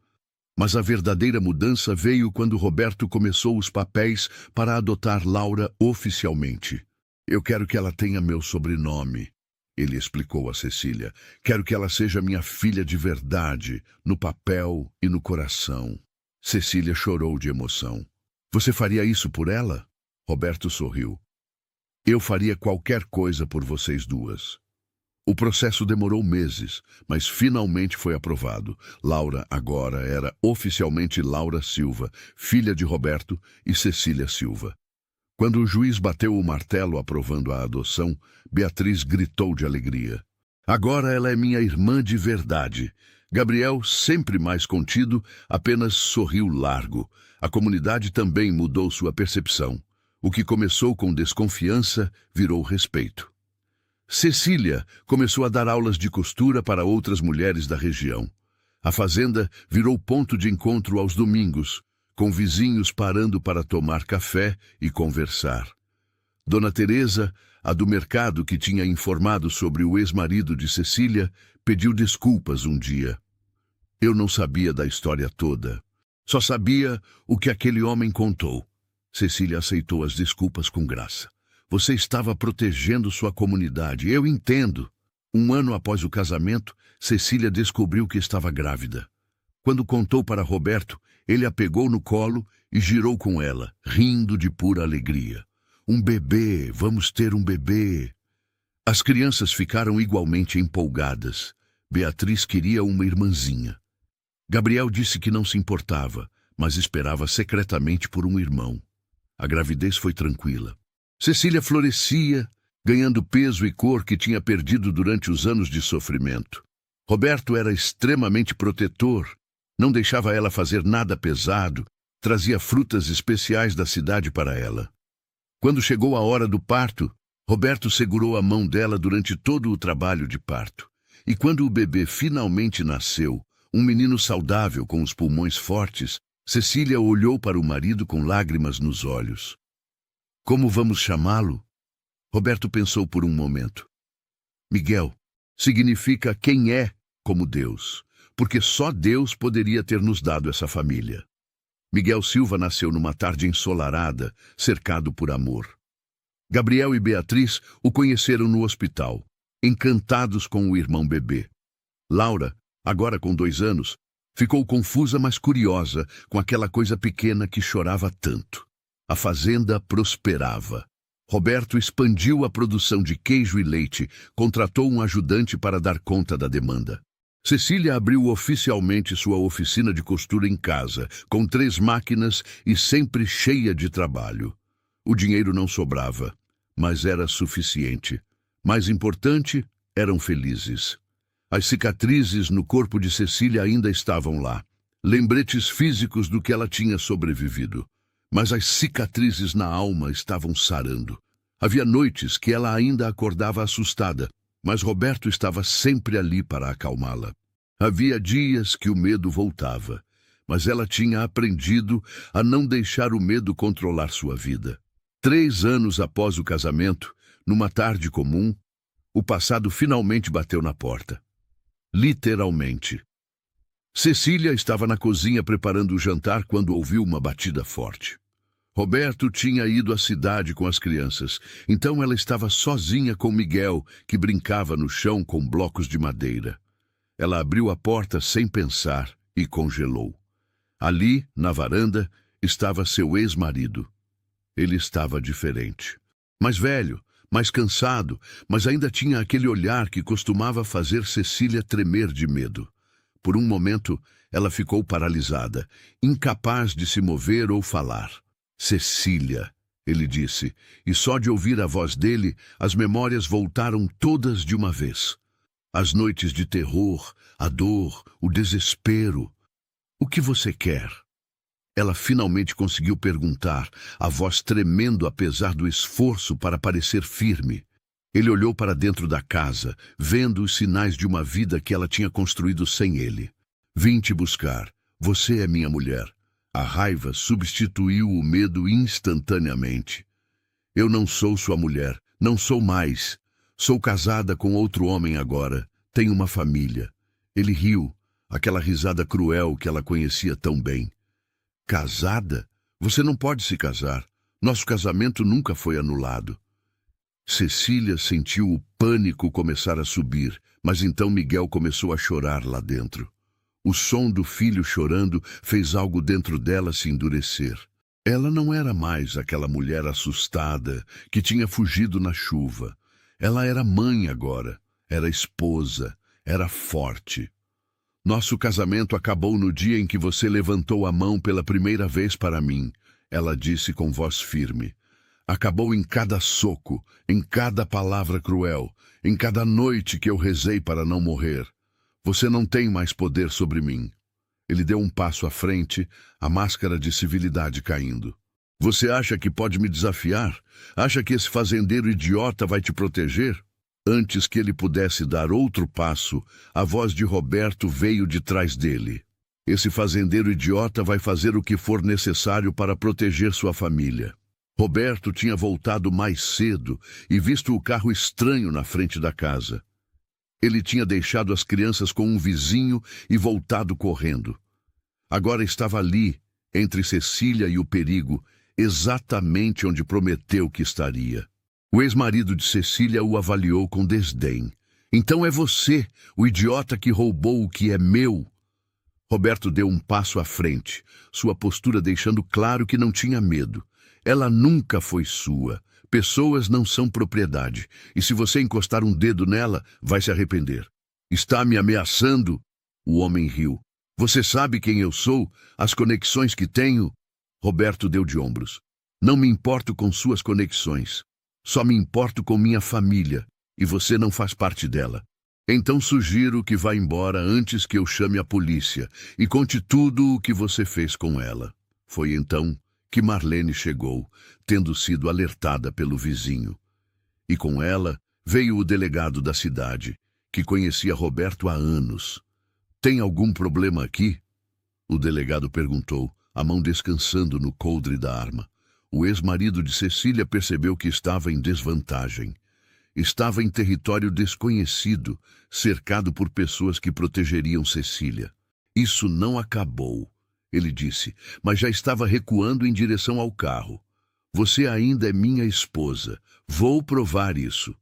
Mas a verdadeira mudança veio quando Roberto começou os papéis para adotar Laura oficialmente. Eu quero que ela tenha meu sobrenome, ele explicou a Cecília. Quero que ela seja minha filha de verdade, no papel e no coração. Cecília chorou de emoção. Você faria isso por ela? Roberto sorriu. Eu faria qualquer coisa por vocês duas. O processo demorou meses, mas finalmente foi aprovado. Laura agora era oficialmente Laura Silva, filha de Roberto e Cecília Silva. Quando o juiz bateu o martelo aprovando a adoção, Beatriz gritou de alegria. Agora ela é minha irmã de verdade. Gabriel, sempre mais contido, apenas sorriu largo. A comunidade também mudou sua percepção. O que começou com desconfiança virou respeito. Cecília começou a dar aulas de costura para outras mulheres da região. A fazenda virou ponto de encontro aos domingos, com vizinhos parando para tomar café e conversar. Dona Teresa, a do mercado que tinha informado sobre o ex-marido de Cecília, pediu desculpas um dia. Eu não sabia da história toda. Só sabia o que aquele homem contou. Cecília aceitou as desculpas com graça. Você estava protegendo sua comunidade, eu entendo. 1 ano após o casamento, Cecília descobriu que estava grávida. Quando contou para Roberto, ele a pegou no colo e girou com ela, rindo de pura alegria. Um bebê, vamos ter um bebê. As crianças ficaram igualmente empolgadas. Beatriz queria uma irmãzinha. Gabriel disse que não se importava, mas esperava secretamente por um irmão. A gravidez foi tranquila. Cecília florescia, ganhando peso e cor que tinha perdido durante os anos de sofrimento. Roberto era extremamente protetor, não deixava ela fazer nada pesado, trazia frutas especiais da cidade para ela. Quando chegou a hora do parto, Roberto segurou a mão dela durante todo o trabalho de parto. E quando o bebê finalmente nasceu, um menino saudável com os pulmões fortes, Cecília olhou para o marido com lágrimas nos olhos. Como vamos chamá-lo? Roberto pensou por um momento. Miguel significa quem é como Deus, porque só Deus poderia ter nos dado essa família. Miguel Silva nasceu numa tarde ensolarada, cercado por amor. Gabriel e Beatriz o conheceram no hospital, encantados com o irmão bebê. Laura, agora com 2 anos, ficou confusa, mas curiosa com aquela coisa pequena que chorava tanto. A fazenda prosperava. Roberto expandiu a produção de queijo e leite, contratou um ajudante para dar conta da demanda. Cecília abriu oficialmente sua oficina de costura em casa, com 3 máquinas e sempre cheia de trabalho. O dinheiro não sobrava, mas era suficiente. Mais importante, eram felizes. As cicatrizes no corpo de Cecília ainda estavam lá, lembretes físicos do que ela tinha sobrevivido. Mas as cicatrizes na alma estavam sarando. Havia noites que ela ainda acordava assustada, mas Roberto estava sempre ali para acalmá-la. Havia dias que o medo voltava, mas ela tinha aprendido a não deixar o medo controlar sua vida. 3 anos após o casamento, numa tarde comum, o passado finalmente bateu na porta. Literalmente. Cecília estava na cozinha preparando o jantar quando ouviu uma batida forte. Roberto tinha ido à cidade com as crianças, então ela estava sozinha com Miguel, que brincava no chão com blocos de madeira. Ela abriu a porta sem pensar e congelou. Ali, na varanda, estava seu ex-marido. Ele estava diferente. Mais velho, mais cansado, mas ainda tinha aquele olhar que costumava fazer Cecília tremer de medo. Por um momento, ela ficou paralisada, incapaz de se mover ou falar. Cecília, ele disse, e só de ouvir a voz dele, as memórias voltaram todas de uma vez. As noites de terror, a dor, o desespero. O que você quer? Ela finalmente conseguiu perguntar, a voz tremendo apesar do esforço para parecer firme. Ele olhou para dentro da casa, vendo os sinais de uma vida que ela tinha construído sem ele. Vim te buscar. Você é minha mulher. A raiva substituiu o medo instantaneamente. Eu não sou sua mulher, não sou mais. Sou casada com outro homem agora. Tenho uma família. Ele riu, aquela risada cruel que ela conhecia tão bem. Casada? Você não pode se casar. Nosso casamento nunca foi anulado. Cecília sentiu o pânico começar a subir, mas então Miguel começou a chorar lá dentro. O som do filho chorando fez algo dentro dela se endurecer. Ela não era mais aquela mulher assustada que tinha fugido na chuva. Ela era mãe agora, era esposa, era forte. Nosso casamento acabou no dia em que você levantou a mão pela primeira vez para mim, ela disse com voz firme. Acabou em cada soco, em cada palavra cruel, em cada noite que eu rezei para não morrer. Você não tem mais poder sobre mim. Ele deu um passo à frente, a máscara de civilidade caindo. Você acha que pode me desafiar? Acha que esse fazendeiro idiota vai te proteger? Antes que ele pudesse dar outro passo, a voz de Roberto veio de trás dele. Esse fazendeiro idiota vai fazer o que for necessário para proteger sua família. Roberto tinha voltado mais cedo e visto o carro estranho na frente da casa. Ele tinha deixado as crianças com um vizinho e voltado correndo. Agora estava ali, entre Cecília e o perigo, exatamente onde prometeu que estaria. O ex-marido de Cecília o avaliou com desdém. Então é você, o idiota que roubou o que é meu. Roberto deu um passo à frente, sua postura deixando claro que não tinha medo. Ela nunca foi sua. Pessoas não são propriedade, e se você encostar um dedo nela, vai se arrepender. Está me ameaçando? O homem riu. Você sabe quem eu sou? As conexões que tenho? Roberto deu de ombros. Não me importo com suas conexões. Só me importo com minha família, e você não faz parte dela. Então sugiro que vá embora antes que eu chame a polícia e conte tudo o que você fez com ela. Foi então que Marlene chegou, tendo sido alertada pelo vizinho. E com ela veio o delegado da cidade, que conhecia Roberto há anos. Tem algum problema aqui? O delegado perguntou, a mão descansando no coldre da arma. O ex-marido de Cecília percebeu que estava em desvantagem. Estava em território desconhecido, cercado por pessoas que protegeriam Cecília. Isso não acabou, ele disse, mas já estava recuando em direção ao carro. Você ainda é minha esposa. Vou provar isso.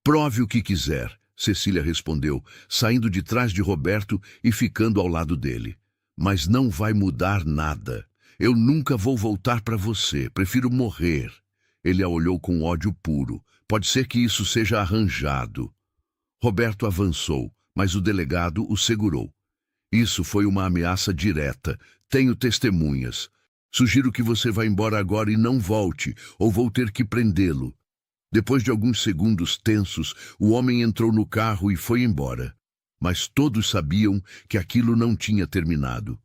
Prove o que quiser, Cecília respondeu, saindo de trás de Roberto e ficando ao lado dele. Mas não vai mudar nada. Eu nunca vou voltar para você. Prefiro morrer. Ele a olhou com ódio puro. Pode ser que isso seja arranjado. Roberto avançou, mas o delegado o segurou. Isso foi uma ameaça direta. Tenho testemunhas. Sugiro que você vá embora agora e não volte, ou vou ter que prendê-lo. Depois de alguns segundos tensos, o homem entrou no carro e foi embora. Mas todos sabiam que aquilo não tinha terminado.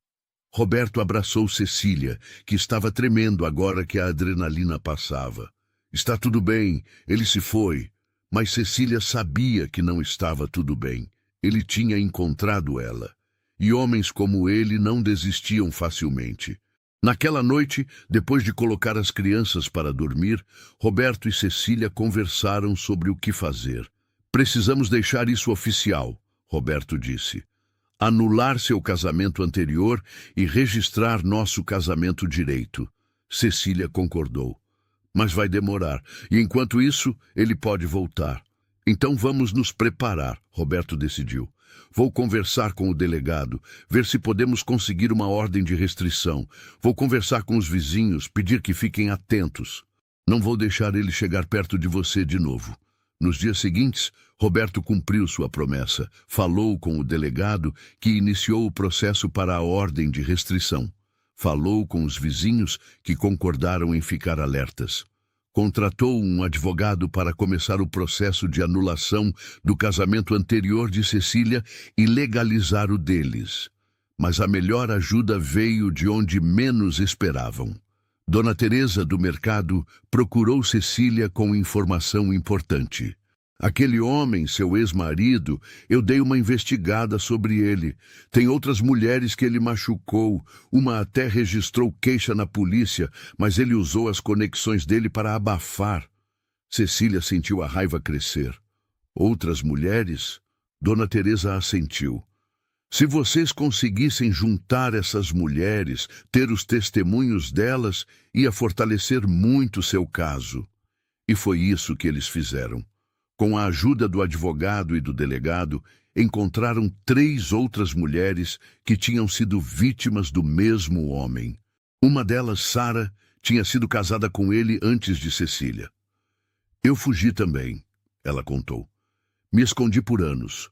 Roberto abraçou Cecília, que estava tremendo agora que a adrenalina passava. Está tudo bem, ele se foi. Mas Cecília sabia que não estava tudo bem. Ele tinha encontrado ela. E homens como ele não desistiam facilmente. Naquela noite, depois de colocar as crianças para dormir, Roberto e Cecília conversaram sobre o que fazer. Precisamos deixar isso oficial, Roberto disse. Anular seu casamento anterior e registrar nosso casamento direito. Cecília concordou. Mas vai demorar, e enquanto isso, ele pode voltar. Então vamos nos preparar, Roberto decidiu. Vou conversar com o delegado, ver se podemos conseguir uma ordem de restrição. Vou conversar com os vizinhos, pedir que fiquem atentos. Não vou deixar ele chegar perto de você de novo. Nos dias seguintes, Roberto cumpriu sua promessa. Falou com o delegado, que iniciou o processo para a ordem de restrição. Falou com os vizinhos, que concordaram em ficar alertas. Contratou um advogado para começar o processo de anulação do casamento anterior de Cecília e legalizar o deles. Mas a melhor ajuda veio de onde menos esperavam. Dona Teresa do mercado procurou Cecília com informação importante. Aquele homem, seu ex-marido, eu dei uma investigada sobre ele. Tem outras mulheres que ele machucou. Uma até registrou queixa na polícia, mas ele usou as conexões dele para abafar. Cecília sentiu a raiva crescer. Outras mulheres? Dona Teresa assentiu. Se vocês conseguissem juntar essas mulheres, ter os testemunhos delas, ia fortalecer muito seu caso. E foi isso que eles fizeram. Com a ajuda do advogado e do delegado, encontraram 3 outras mulheres que tinham sido vítimas do mesmo homem. Uma delas, Sara, tinha sido casada com ele antes de Cecília. Eu fugi também, ela contou. Me escondi por anos.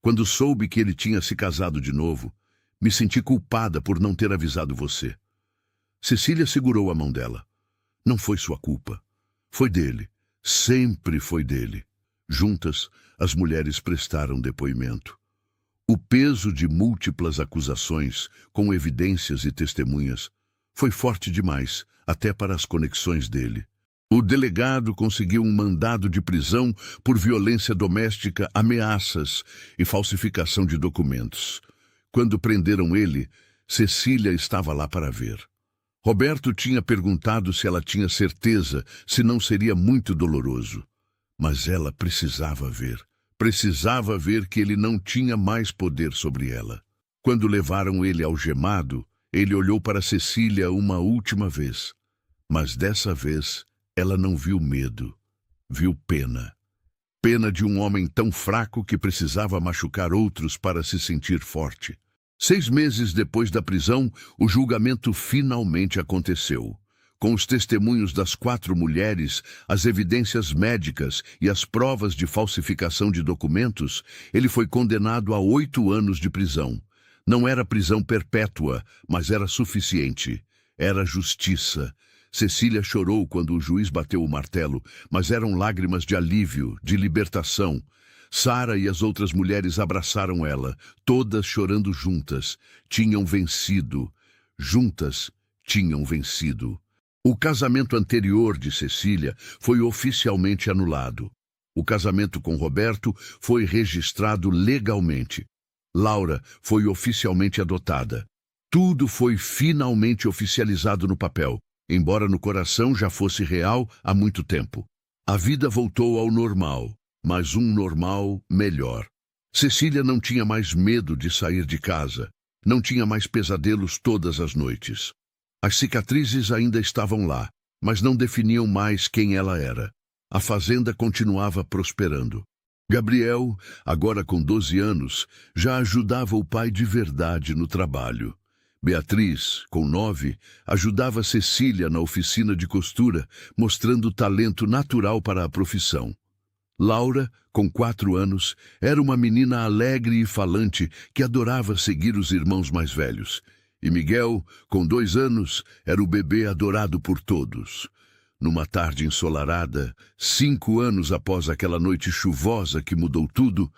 Quando soube que ele tinha se casado de novo, me senti culpada por não ter avisado você. Cecília segurou a mão dela. Não foi sua culpa. Foi dele. Sempre foi dele. Juntas, as mulheres prestaram depoimento. O peso de múltiplas acusações, com evidências e testemunhas, foi forte demais, até para as conexões dele. O delegado conseguiu um mandado de prisão por violência doméstica, ameaças e falsificação de documentos. Quando prenderam ele, Cecília estava lá para ver. Roberto tinha perguntado se ela tinha certeza, se não seria muito doloroso. Mas ela precisava ver que ele não tinha mais poder sobre ela. Quando levaram ele algemado, ele olhou para Cecília uma última vez. Mas dessa vez, ela não viu medo, viu pena. Pena de um homem tão fraco que precisava machucar outros para se sentir forte. 6 meses depois da prisão, o julgamento finalmente aconteceu. Com os testemunhos das 4 mulheres, as evidências médicas e as provas de falsificação de documentos, ele foi condenado a 8 anos de prisão. Não era prisão perpétua, mas era suficiente. Era justiça. Cecília chorou quando o juiz bateu o martelo, mas eram lágrimas de alívio, de libertação. Sara e as outras mulheres abraçaram ela, todas chorando juntas. Tinham vencido. Juntas tinham vencido. O casamento anterior de Cecília foi oficialmente anulado. O casamento com Roberto foi registrado legalmente. Laura foi oficialmente adotada. Tudo foi finalmente oficializado no papel, embora no coração já fosse real há muito tempo. A vida voltou ao normal, mas um normal melhor. Cecília não tinha mais medo de sair de casa. Não tinha mais pesadelos todas as noites. As cicatrizes ainda estavam lá, mas não definiam mais quem ela era. A fazenda continuava prosperando. Gabriel, agora com 12 anos, já ajudava o pai de verdade no trabalho. Beatriz, com 9, ajudava Cecília na oficina de costura, mostrando talento natural para a profissão. Laura, com 4 anos, era uma menina alegre e falante que adorava seguir os irmãos mais velhos. E Miguel, com 2 anos, era o bebê adorado por todos. Numa tarde ensolarada, 5 anos após aquela noite chuvosa que mudou tudo,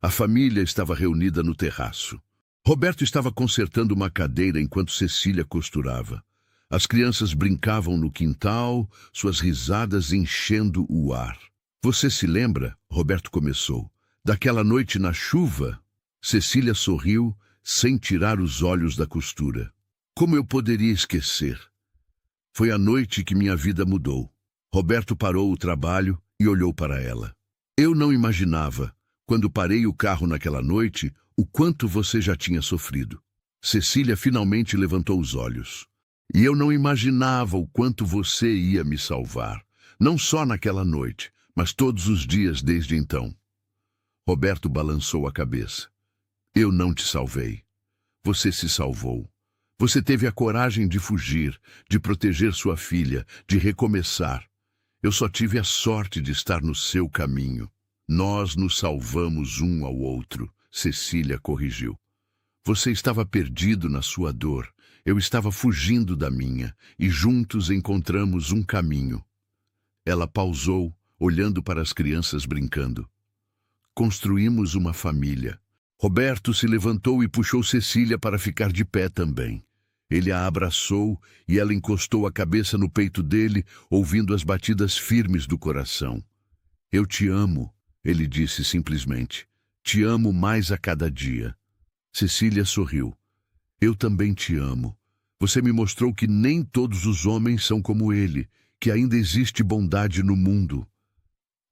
a família estava reunida no terraço. Roberto estava consertando uma cadeira enquanto Cecília costurava. As crianças brincavam no quintal, suas risadas enchendo o ar. Você se lembra? Roberto começou. Daquela noite na chuva? Cecília sorriu, sem tirar os olhos da costura. Como eu poderia esquecer? Foi a noite que minha vida mudou. Roberto parou o trabalho e olhou para ela. Eu não imaginava, quando parei o carro naquela noite, o quanto você já tinha sofrido. Cecília finalmente levantou os olhos. E eu não imaginava o quanto você ia me salvar. Não só naquela noite, mas todos os dias desde então. Roberto balançou a cabeça. Eu não te salvei. Você se salvou. Você teve a coragem de fugir, de proteger sua filha, de recomeçar. Eu só tive a sorte de estar no seu caminho. Nós nos salvamos um ao outro, Cecília corrigiu. Você estava perdido na sua dor, eu estava fugindo da minha, e juntos encontramos um caminho. Ela pausou, olhando para as crianças brincando. Construímos uma família. Roberto se levantou e puxou Cecília para ficar de pé também. Ele a abraçou e ela encostou a cabeça no peito dele, ouvindo as batidas firmes do coração. Eu te amo, ele disse simplesmente. Te amo mais a cada dia. Cecília sorriu. Eu também te amo. Você me mostrou que nem todos os homens são como ele, que ainda existe bondade no mundo.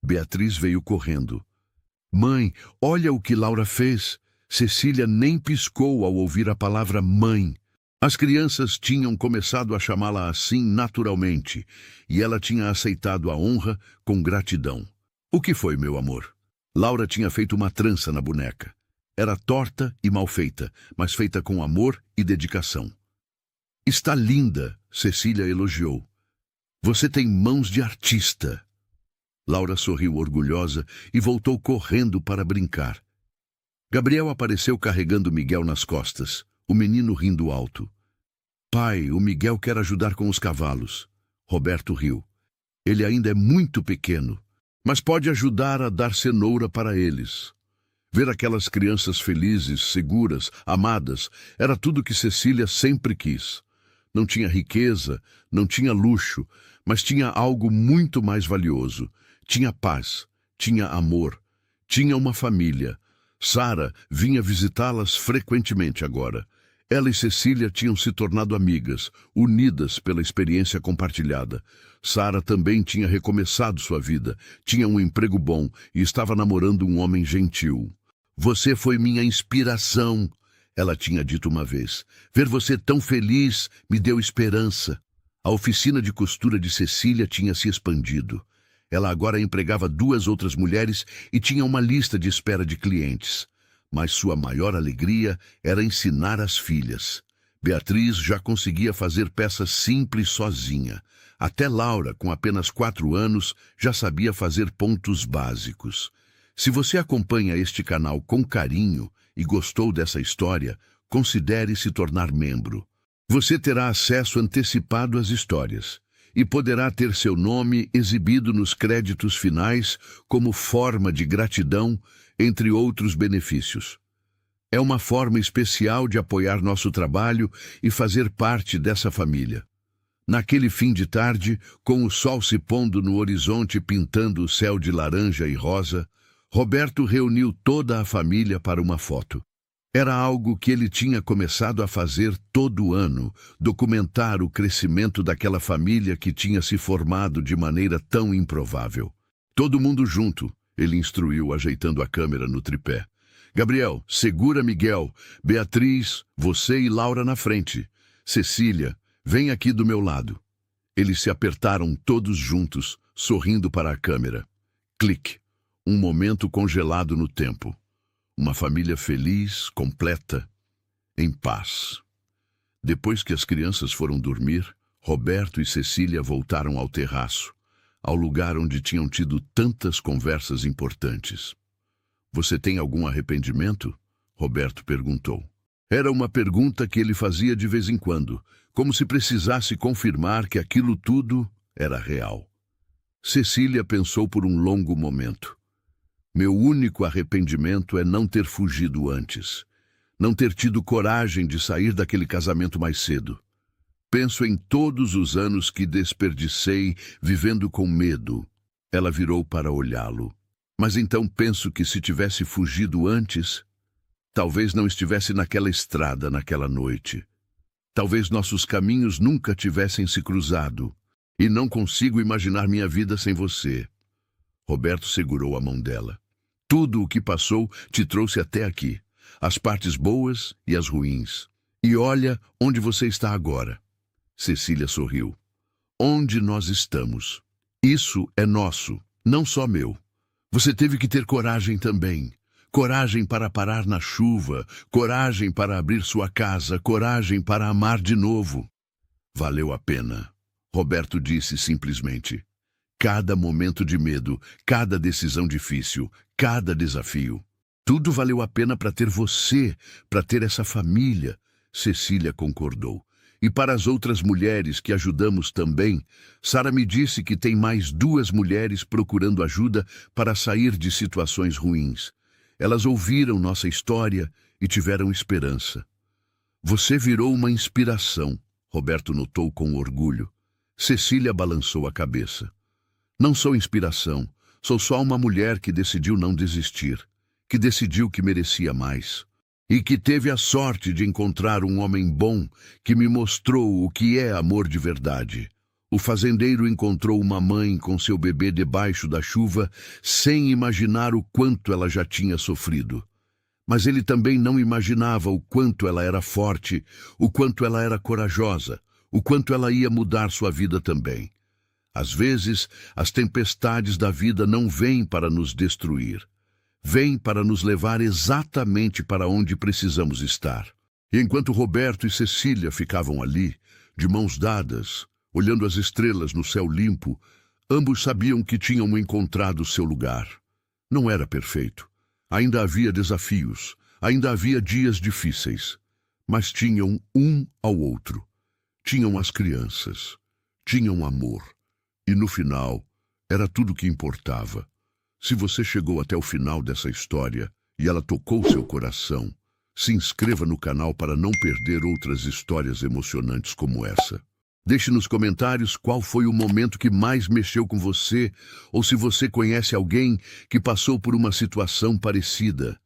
Beatriz veio correndo. Mãe, olha o que Laura fez. Cecília nem piscou ao ouvir a palavra mãe. As crianças tinham começado a chamá-la assim naturalmente, e ela tinha aceitado a honra com gratidão. O que foi, meu amor? Laura tinha feito uma trança na boneca. Era torta e mal feita, mas feita com amor e dedicação. Está linda, Cecília elogiou. Você tem mãos de artista. Laura sorriu orgulhosa e voltou correndo para brincar. Gabriel apareceu carregando Miguel nas costas, o menino rindo alto. Pai, o Miguel quer ajudar com os cavalos. Roberto riu. Ele ainda é muito pequeno, mas pode ajudar a dar cenoura para eles. Ver aquelas crianças felizes, seguras, amadas, era tudo que Cecília sempre quis. Não tinha riqueza, não tinha luxo, mas tinha algo muito mais valioso. Tinha paz, tinha amor, tinha uma família. Sara vinha visitá-las frequentemente agora. Ela e Cecília tinham se tornado amigas, unidas pela experiência compartilhada. Sara também tinha recomeçado sua vida, tinha um emprego bom e estava namorando um homem gentil. Você foi minha inspiração, ela tinha dito uma vez. Ver você tão feliz me deu esperança. A oficina de costura de Cecília tinha se expandido. Ela agora empregava 2 outras mulheres e tinha uma lista de espera de clientes. Mas sua maior alegria era ensinar as filhas. Beatriz já conseguia fazer peças simples sozinha. Até Laura, com apenas 4 anos, já sabia fazer pontos básicos. Se você acompanha este canal com carinho e gostou dessa história, considere se tornar membro. Você terá acesso antecipado às histórias e poderá ter seu nome exibido nos créditos finais como forma de gratidão, entre outros benefícios. É uma forma especial de apoiar nosso trabalho e fazer parte dessa família. Naquele fim de tarde, com o sol se pondo no horizonte pintando o céu de laranja e rosa, Roberto reuniu toda a família para uma foto. Era algo que ele tinha começado a fazer todo ano, documentar o crescimento daquela família que tinha se formado de maneira tão improvável. Todo mundo junto, ele instruiu, ajeitando a câmera no tripé. Gabriel, segura Miguel. Beatriz, você e Laura na frente. Cecília, vem aqui do meu lado. Eles se apertaram todos juntos, sorrindo para a câmera. Clique. Um momento congelado no tempo. Uma família feliz, completa, em paz. Depois que as crianças foram dormir, Roberto e Cecília voltaram ao terraço, ao lugar onde tinham tido tantas conversas importantes. Você tem algum arrependimento? Roberto perguntou. Era uma pergunta que ele fazia de vez em quando, como se precisasse confirmar que aquilo tudo era real. Cecília pensou por um longo momento. Meu único arrependimento é não ter fugido antes, não ter tido coragem de sair daquele casamento mais cedo. Penso em todos os anos que desperdicei vivendo com medo. Ela virou para olhá-lo. Mas então penso que se tivesse fugido antes, talvez não estivesse naquela estrada naquela noite. Talvez nossos caminhos nunca tivessem se cruzado. E não consigo imaginar minha vida sem você. Roberto segurou a mão dela. Tudo o que passou te trouxe até aqui. As partes boas e as ruins. E olha onde você está agora. Cecília sorriu. Onde nós estamos. Isso é nosso, não só meu. Você teve que ter coragem também. Coragem para parar na chuva. Coragem para abrir sua casa. Coragem para amar de novo. Valeu a pena. Roberto disse simplesmente. Cada momento de medo, cada decisão difícil, cada desafio. Tudo valeu a pena para ter você, para ter essa família. Cecília concordou. E para as outras mulheres que ajudamos também, Sara me disse que tem mais 2 mulheres procurando ajuda para sair de situações ruins. Elas ouviram nossa história e tiveram esperança. Você virou uma inspiração, Roberto notou com orgulho. Cecília balançou a cabeça. Não sou inspiração, sou só uma mulher que decidiu não desistir, que decidiu que merecia mais. E que teve a sorte de encontrar um homem bom que me mostrou o que é amor de verdade. O fazendeiro encontrou uma mãe com seu bebê debaixo da chuva sem imaginar o quanto ela já tinha sofrido. Mas ele também não imaginava o quanto ela era forte, o quanto ela era corajosa, o quanto ela ia mudar sua vida também. Às vezes, as tempestades da vida não vêm para nos destruir. Vêm para nos levar exatamente para onde precisamos estar. E enquanto Roberto e Cecília ficavam ali, de mãos dadas, olhando as estrelas no céu limpo, ambos sabiam que tinham encontrado seu lugar. Não era perfeito. Ainda havia desafios, ainda havia dias difíceis. Mas tinham um ao outro. Tinham as crianças. Tinham amor. E no final, era tudo o que importava. Se você chegou até o final dessa história e ela tocou seu coração, se inscreva no canal para não perder outras histórias emocionantes como essa. Deixe nos comentários qual foi o momento que mais mexeu com você, ou se você conhece alguém que passou por uma situação parecida.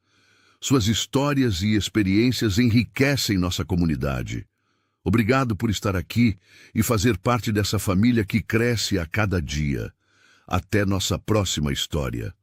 Suas histórias e experiências enriquecem nossa comunidade. Obrigado por estar aqui e fazer parte dessa família que cresce a cada dia. Até nossa próxima história.